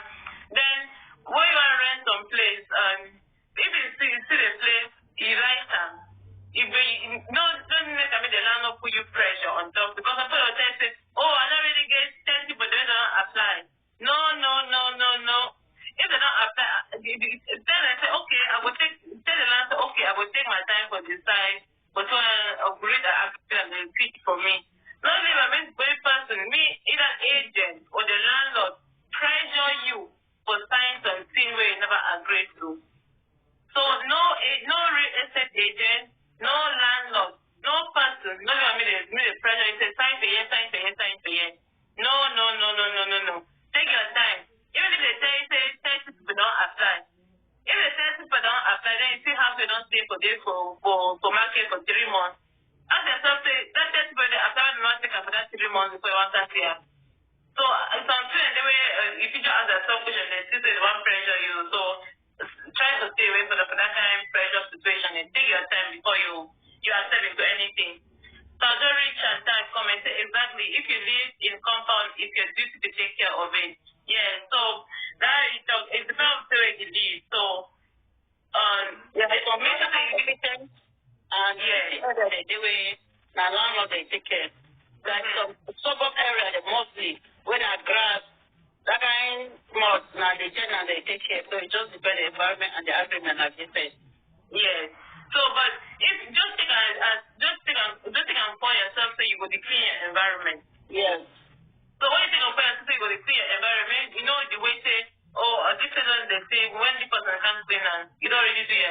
Speaker 2: Then when you want to rent some place, if you see the place, you like them. If you don't let the landlord put you pressure on top because I thought you say, oh, I don't really get 10 people they don't apply. No. If they don't apply, then I say, okay, I will take. Tell the landlord, okay, I will take my time for this side, but to upgrade the application and they pick for me. Not even a very person, me either agent or the landlord pressure day for market for 3 months. Ask yourself, say, that 30% after the not take for that 3 months before you want to start here. So sometimes the way if you just ask yourself question, they still say they want pressure you. So try to stay away from that kind of pressure situation and take your time before you accept into anything. So I'll just reach and time come and say exactly if you live in compound, if you're due to take care of it. Yeah, so that is it depends on the way you live. So
Speaker 1: make sure that you listen and the way the landlord they take care. Like some suburb area they mostly where there grass, that kind mud now the tenant they take care. So it just depends on the environment and the agreement as you said.
Speaker 2: Yes. So but if just take and for yourself so you go to clean your environment.
Speaker 1: Yes.
Speaker 2: So when you take and for yourself so you go to clean your environment, you know the way say, this is what they say when the person comes in and you don't really clean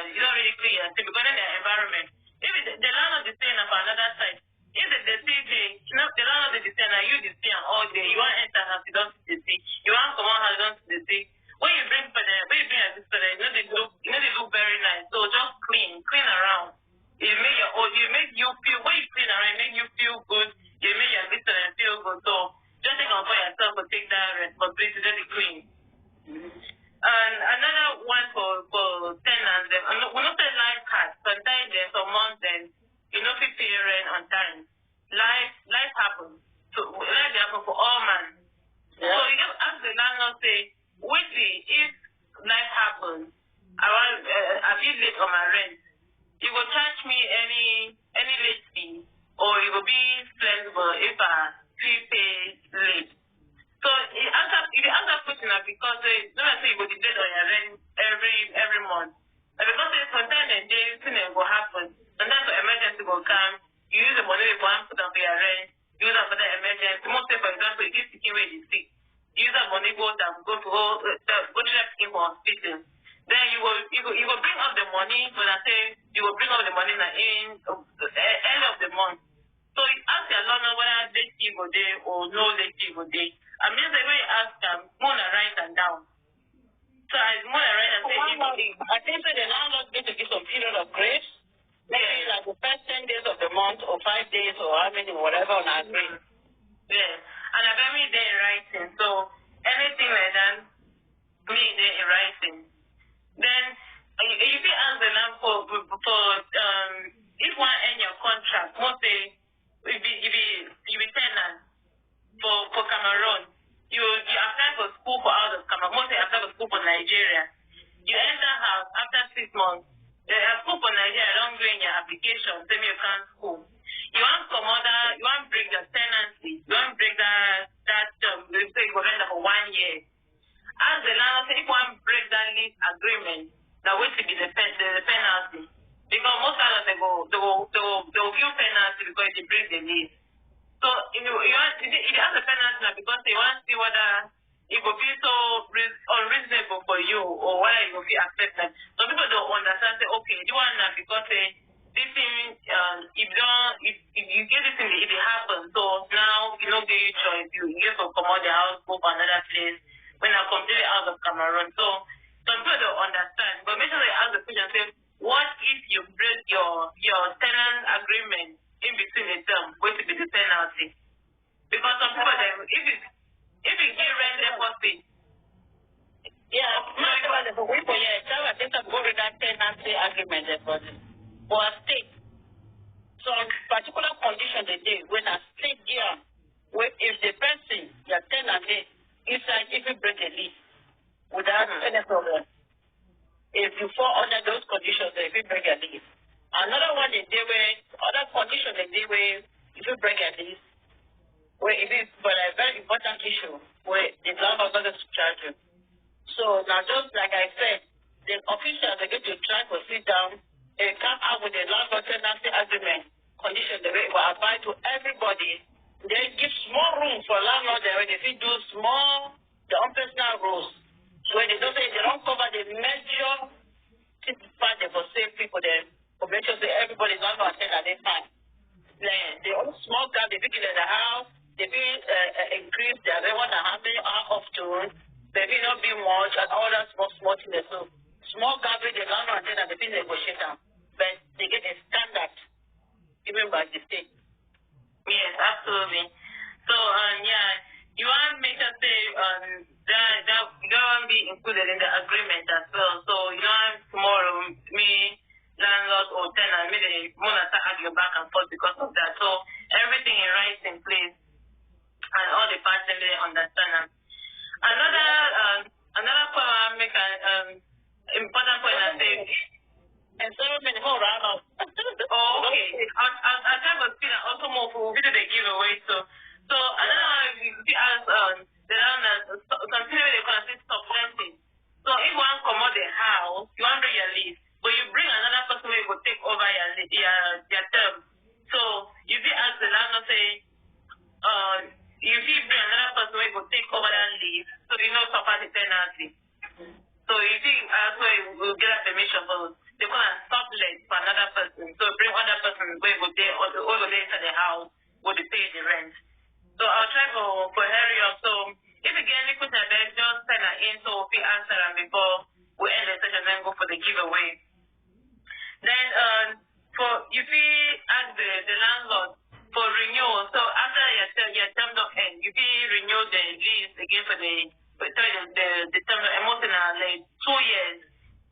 Speaker 2: your thing because then their environment. If the landlord is staying for another side, if they see the landlord is staying and you is staying all day, you want to enter house, you don't see the sea. You want to come out house, you don't see the sea. When you bring a visitor, they look very nice. So just clean around. It make you feel when you clean around, it make you feel good. It make your visitor feel good. So just take on for yourself to take that responsibility to be clean. And another one for tenants, we not say life cards. Sometimes there's some months then you know if pay rent on time. Life happens. So life happens for all man.
Speaker 1: Yeah.
Speaker 2: So you just ask the landlord say, wait if life happens, I feel late on my rent. You will charge me any late fee, or you will be flexible if I fee pay late. So if you ask that question because don't say you go to date on your rent every month. And because sometimes the day thing will happen. Sometimes the emergency will come. You use the money you want to put on for your rent. You use it for the emergency. Most say for example, you keep taking away the sick. You use that money go to check in for hospital. Then you will bring up the money. When I say you will bring up the money in end of the month. So you ask your landlord whether late fee go there or no late fee go there. I mean the way you ask them, more write and down. So I more write and say
Speaker 1: I think the landlord need to give some period of grace. Maybe like the first 10 days of the month or 5 days or how many whatever on our agree.
Speaker 2: Yeah. And I very day in writing. So anything like that, me day in writing. Then you can ask the land for if one end your contract, most say you be tenant for Cameroon. You apply for school for out of Cameroon, most say apply for school for Nigeria. You enter house after 6 months. School for Nigeria don't go in your application, say you can't school. You want some other, you want to break your tenancy, you want to break that say you go rent for 1 year. As the landlord say if you want to break that lease agreement, that way to be the penalty. Because most landlords they will give penalty because they break the lease. So if you have the penalty now because they want to see whether it will be so unreasonable for you or whether it will be accepted. Some people don't understand say okay, you want that because this thing if you get this thing if it happens, so now you don't get your choice, you get to come out the house, go for another place when I'm completely out of Cameroon. So some people don't understand. But make sure they ask the question say, what if you break your tenant agreement in between the term, what will be the penalty? Because some people if you give rent deposit.
Speaker 1: Yeah, I think I'm going with that tenancy agreement deposit. For a state, some particular condition they did when a state here, where if the person, your tenant inside, if you break a lease without any problem, if you fall under those conditions, if you break a lease. Another one they did where, other condition they did where, if you break a lease, where it is for a very important issue, where the landlord doesn't charge you. So now just like I said, the officials are going to try to sit down and come out with a landlord tenancy agreement condition the way it will apply to everybody. Then give small room for landlord there if you do small the unpersonal rules. So when they don't cover the major part they will save people there for make sure that everybody's landlord tenant they fine. Then the only small gap they begin in the house, they will increase their revenue and how many are up to they will not be much and all that small things. So small gap with the landlord and tenant, they negotiate them. But they get a standard given by the state.
Speaker 2: Yes, absolutely. So, you want to make sure that you don't be included in the agreement as well. So, you want tomorrow, me, landlord or tenant, maybe they want to argue back and forth because of that. So, everything in writing, please, and all the parties they understand. Another point I make an important point I say.
Speaker 1: And so many more round of.
Speaker 2: Oh, okay. I'll try to speed and also move for video the giveaway. So another one we see as the landlord continue the consist of renting. So if one come out the house, you want to bring your lease, but you bring another person who will take over your term. So you see as the landlord say, you see bring another person who will take over that lease, so you know suffer the tenancy. So you think as well you will get a permission for they want to stop let for another person. So bring other person where go there or the over there inside the house will they pay the rent. So I'll try for hurry up. So if you get any question then just send her in so we answer them before we end the session then go for the giveaway. Then for if we ask the landlord for renewal, so after your term don't end, if you renew the lease again for the term emotional like 2 years.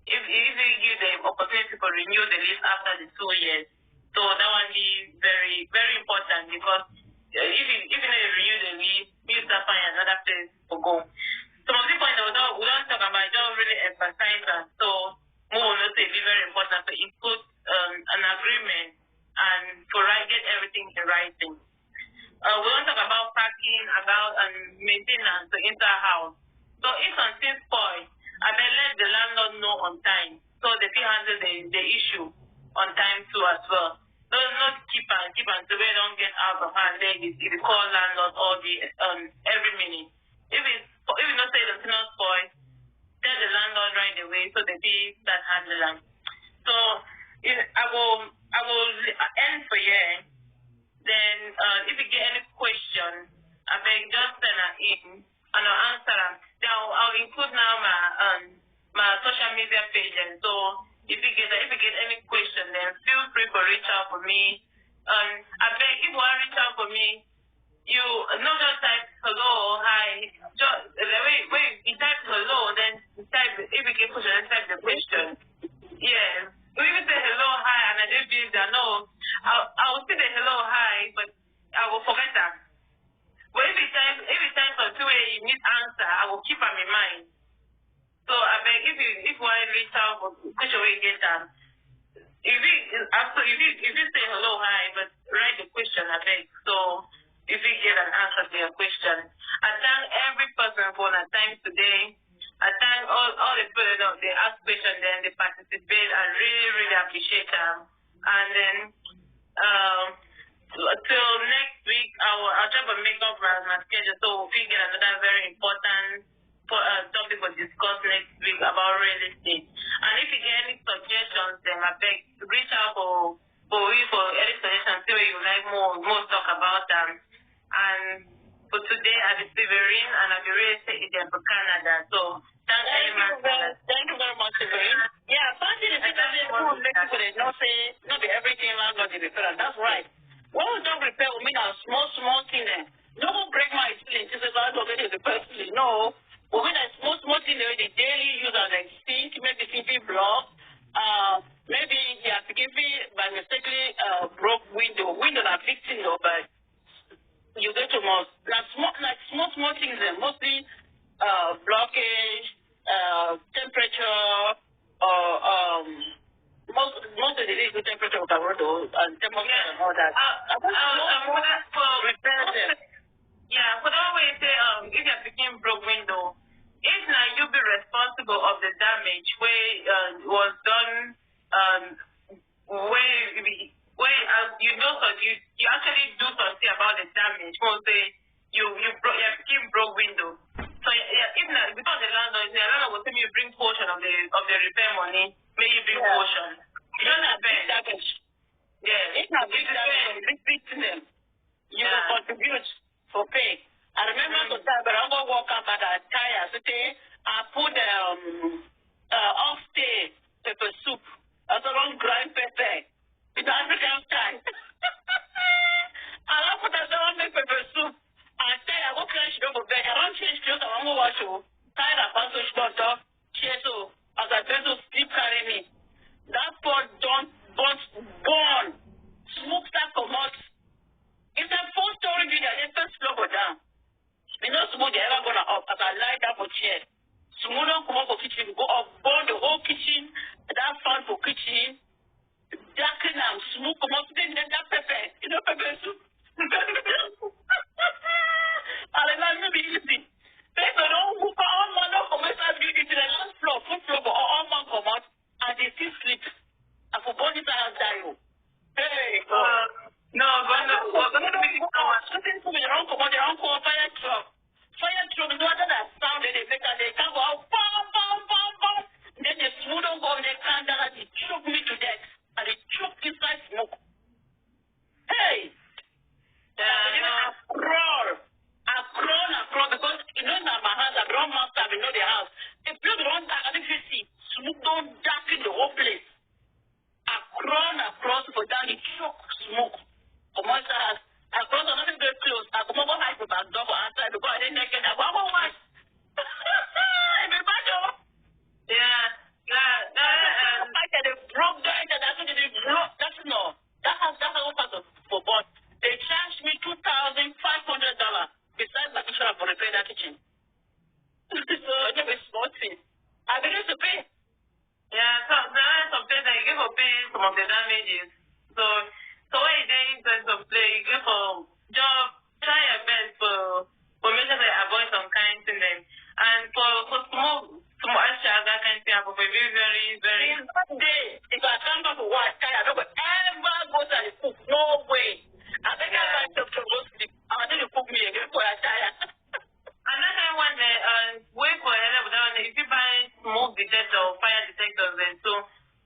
Speaker 2: If we give the opportunity for renew the lease after the 2 years, so that one be very, very important because if you renew the lease, you start finding another place to go. Some of the points we don't talk about, don't really emphasize that. So more or less it be very important to include an agreement and to get everything in writing. We don't talk about parking, about maintenance, the inter-house. So if something spoils, I may let the landlord know on time so they can handle the issue on time too as well. No, not keep until we don't get out of hand. Then if you call landlord all the every minute. If you not say the not spoil, tell the landlord right away so they can start handling. So I will end for you. Then if you get any question, I beg just send her in and I'll answer them. Then I'll include now my social media page. And so if you get any question, then feel free to reach out for me. I beg if you want to reach out for me, you not just type hello, hi. Just when you type hello, then type if you get question, then type the question. Yeah. If you say hello, hi, and I didn't be there, no, I will say the hello, hi, but I will forget that. But every time for 2 way you need answer, I will keep them in mind. So I beg if you want to reach out, which way you get them. If you say hello, hi, but write the question, I beg. So if you get an answer to your question. I thank every person for their time today. I thank all the people that they ask questions and they participate. I really, really appreciate them. And then till next week, I'll try to make up my schedule so we get another very important topic to discuss next week about real estate. And if you get any suggestions, then I beg reach out for any suggestions, see where you like more talk about them. And for today, I'll be Severine and I'll be real estate agent for Canada. So thank you very much, Severine.
Speaker 1: Yeah, something is not be everything landlord is repair. That's right. When we don't repair, we mean a small thing there. No one break my ceiling. This is landlord is repair ceiling. No. We mean a small thing there, the daily use as a sink, maybe TV block. Maybe you have to give me by mistakenly broke window. Window not big thing though, but you go to most small things there, mostly blockage, temperature, or most of the days the temperature of the road and temperature and all that. Repair them.
Speaker 2: Yeah, for that way say if you're picking broke window, if now you be responsible of the damage where was done you know so you actually do something about the damage. So say you're picking broke window. So yeah, if not because the landlord will tell me you bring portion of the repair money, may you bring portion. You don't have damage. Yeah.
Speaker 1: It's not big damage, big to them. You will contribute for pay. I remember the time, but I'm going to walk up at that tire. So I put off-stay pepper soup. I don't grind pepper. smooth on come up for kitchen, go up, burn the whole kitchen, that fan for kitchen, darken and smooth come up, then that pepper, pepper soup. And then maybe easy. People don't move on, man, don't come inside into the last floor, foot floor, but all man come out, and they still sleep. And for body time, die. Hey,
Speaker 2: no, but no,
Speaker 1: something to me, they don't come out, they don't call fire truck. Fire truck, no other than sound, they make and they can go out, bam, bam, bam, bam. Then they smooth on go, they can't down, and they choke me to death, and they choke inside smoke. Hey! I crawl, because in my house, I don't master, I know the house. If you don't, I think you see, smoke don't darken the whole place. I crawl across for down the choke smoke. Come on, house. I cross another very close. I come over high for back door outside because I didn't get that. Wow. They broke the engine. That's no. That's how part of for bought. They charged me $2,500 besides the insurance for repair that kitchen. So it was small thing. I began to pay.
Speaker 2: Yeah, some place that you give for pay some of the damages. So what you do in terms of play, you give for job, try your best for make sure that you avoid some kind of thing. And for small extra that kind of thing, for very, very, very.
Speaker 1: If I come back to work, I don't ever go to the cook. No way. I think I like to go sleep. I need to cook me again for a tire.
Speaker 2: Another one, wait for if you buy smoke detector or fire detectors, then so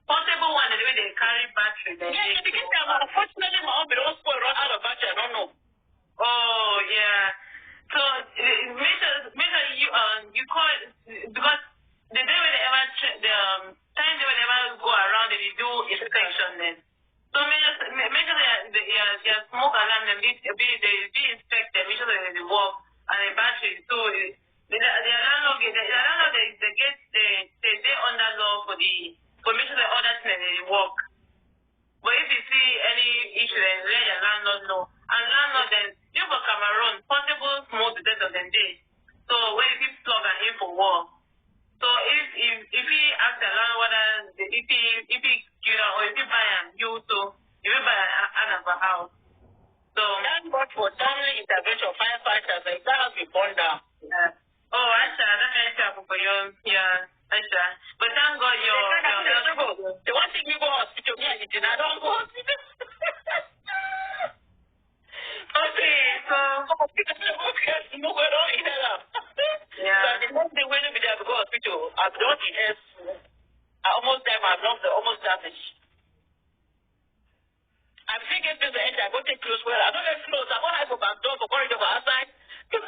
Speaker 2: portable one, the way they carry battery.
Speaker 1: Yeah, because unfortunately my husband also run out of battery. I don't know.
Speaker 2: Oh yeah. So make sure you call because the day when they ever the time they will ever go around and they do inspection then. So make sure that your smoke alarm them be inspected, make sure that they work and the battery. So the landlord they under law for make sure that all that thing they work. But if you see any issue, then let your landlord know. And landlord then you for Cameroon, possible smoke detector than this. So when you keep plug and in for work. So if he ask the landlord whether if he or if he buy you so if you buy an house. So
Speaker 1: that's what for timely intervention of firefighters, like that has been burned down.
Speaker 2: Yeah. Oh, Asha, that makes sense for you. Yeah, Asha. But thank God
Speaker 1: the one thing you go hospital, me and I don't go hospital.
Speaker 2: Okay, so
Speaker 1: yeah. So the next day when we there to go hospital, I've done the S. I almost died, my lungs are almost damaged. I'm thinking to the end, I go take clothes well. I don't get clothes. I want to go back door for corridor for outside.
Speaker 2: Okay.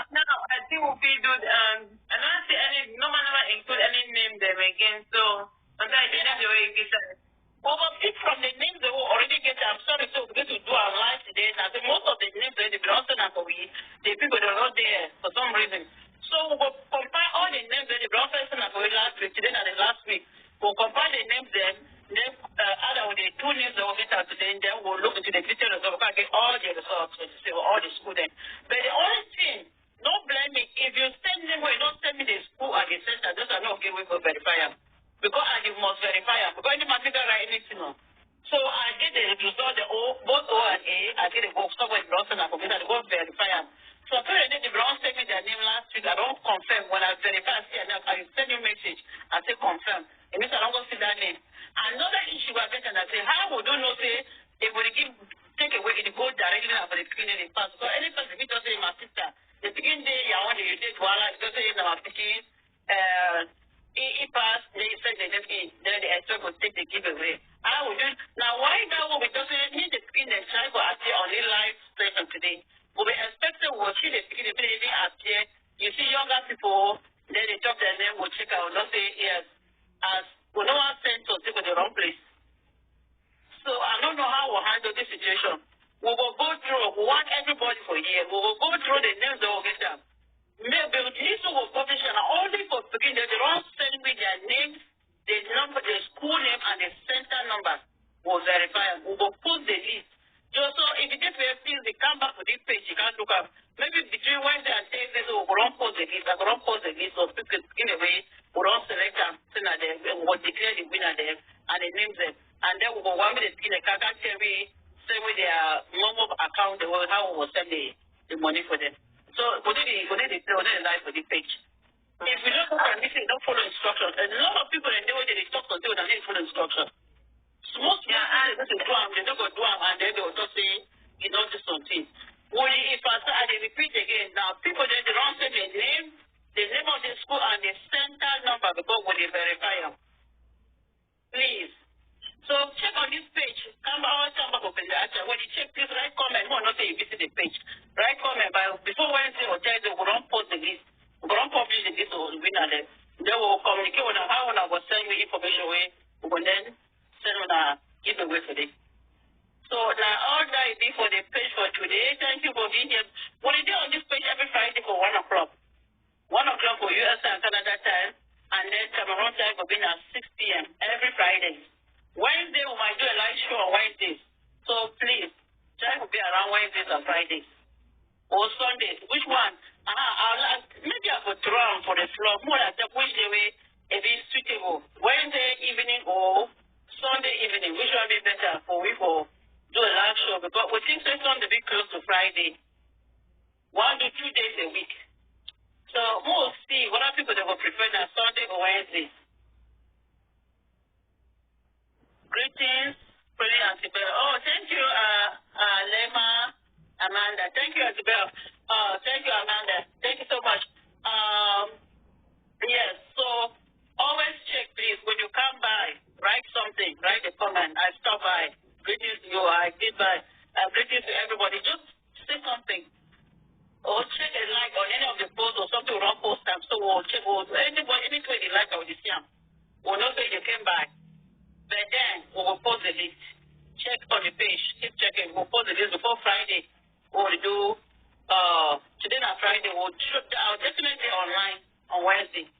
Speaker 2: Now I think we do I don't see any never include any name them again. So until I get the way you get it.
Speaker 1: Well, but from the names they will already get, I'm sorry, so we're going to do our live today. Now, most of the names they belong to now for we, the people that are not there for some reason. So we'll compile all the names that they belong to now for last week, today and the last week. We'll compile the names then either with the two names that we'll get out today, and then we'll look into the details of we can get all the results for all the students. But the only thing, don't blame me. If you send them or you don't send me the school and the center, those are not okay, we will verify them. Because I must verify them. Because any material write anything on. So I get the result, both O and A, I get the book somewhere in Bronson and computer, they go verify them. So apparently the Bronson sent me their name last week. I don't confirm. When I verify, I send you a message. I say confirm. It means I don't go see that name. Another issue I get and I say, how would you know say if we take away it go directly for the beginning in pass? So any person if just say my sister, the beginning day I want you take one because say our picking it pass, they say they just then the expert will take the giveaway. How would you now why that will be just need the beginning try for appear on the live session today? We'll be expecting we'll see the beginning appear. You see younger people, then they talk their name, we'll check out, don't say yes. As we don't want sent to take the wrong place. So I don't know how we'll handle this situation. We will go through, we want everybody for here. We will go through the names that will get them. Maybe this will publish and only for beginning, they don't send me their names, the number, the school name, and the center number. We'll verify them. We will put the list. Just so if you get to please, they come back to this page, you can't look up. maybe between Wednesday and Thursday, so we don't post the list. I don't post the list of people in a way. We don't select them, we will declare the winner there, and they name them. And then we go one minute in the Kaka Terry, say with their normal account, they will how we will send the money for them. So we need the live for the page. If we don't go and listen, don't follow instructions. And a lot of people in the way they talk until they don't follow instructions. Most people they don't go do them, and then they will just say, you know, do something. Well, if I repeat again, now people they don't say the name of the school and the center number because when they verify them. Please. So check on this page. Come back open the action. When you check, please write comment. No, not say you visit the page. Write comment before Wednesday or Thursday. We don't post the list. We don't publish the list or winner there. They will communicate with how I will send you information away. We will then send on a giveaway for this. So now all that is it for the page for today. Thank you for being here. We'll be on this page every Friday for 1 o'clock. 1 o'clock for US and Canada time, and then Cameroon time will be at 6 p.m. every Friday. Wednesday we might do a live show on Wednesdays. So please, try to be around Wednesdays and Fridays. Or Sundays. Which one? Maybe I could throw on for the floor. More like that which day it is suitable. Wednesday evening or Sunday evening. Which one be better for we for do a live show? Because we think so Sunday be close to Friday. 1 to 2 days a week. So we'll see what are people that will prefer that Sunday or Wednesday. Greetings, Prilly Antibel. Oh, thank you, Lema, Amanda. Thank you, Antibel. Thank you, Amanda. Thank you so much. Yes, so always check, please, when you come by, write something, write a comment. I stop by. Greetings to you. I did by. Greetings to everybody. Just say something. Or check a like on any of the posts or something we don't post them. So we'll check anybody, anything they like, I will see them. We'll not say you came by. But then we will post the list. Check on the page. Keep checking. We'll post the list before Friday. We'll do today and Friday. We'll shoot out definitely online on Wednesday.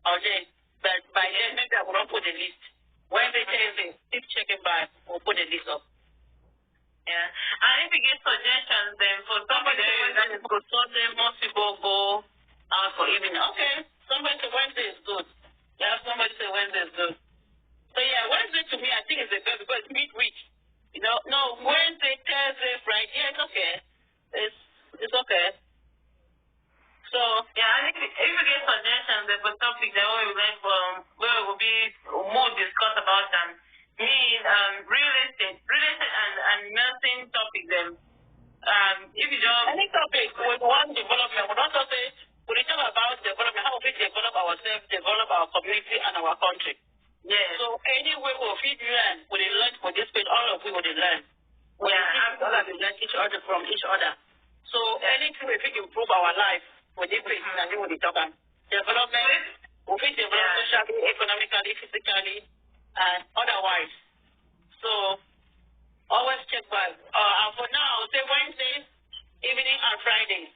Speaker 1: Okay. But by then maybe I will not put the list. Wednesday, Thursday, keep checking by. We'll put the list up.
Speaker 2: Yeah. And if you get suggestions then for somebody that
Speaker 1: go Sunday, most people go out for evening. Okay. Somebody say Wednesday is good. Yeah, somebody say Wednesday is good. So yeah, Wednesday to me I think is the best because it's midweek. You know, no, Wednesday, Thursday, Friday, yeah, it's okay. It's okay. So
Speaker 2: yeah, and if you get suggestions then for topics that we like where will be more discussed about them. Real estate and nursing topics then. If you don't
Speaker 1: any topic with one development, we don't say we talk about development, how we develop ourselves, develop our community and our country.
Speaker 2: Yeah.
Speaker 1: So any way we feed learn, we learn for this page, all of we will learn.
Speaker 2: Yeah,
Speaker 1: all of we learn each other from each other. So anything we think improve our life for this page, and we will talk about development, we think develop socially, economically, physically, and otherwise. So always check back. For now, I'll say Wednesdays, evening and Fridays.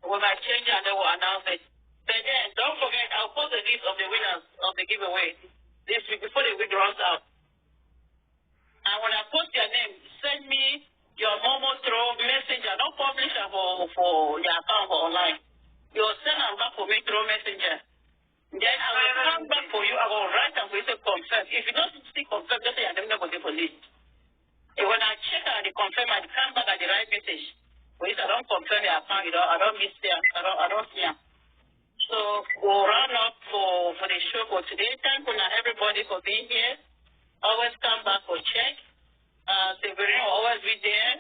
Speaker 1: We might change and then we'll announce it. But then don't forget, I'll post the list of the winners of the giveaway this week before the week runs out. And when I post your name, send me your Momo through messenger. Don't publish it for your account for online. You'll send them back for me through messenger. Then I will come back for you. I will write and for you to confirm. If you don't still confirm, just say I'm not going to for list. And when I check out the confirm, I come back at the right message. For you, I don't confirm the account. I don't miss them. I don't see them. So we'll run up for the show for today. Thank you now everybody for being here. Always come back for check. Severino will always be there.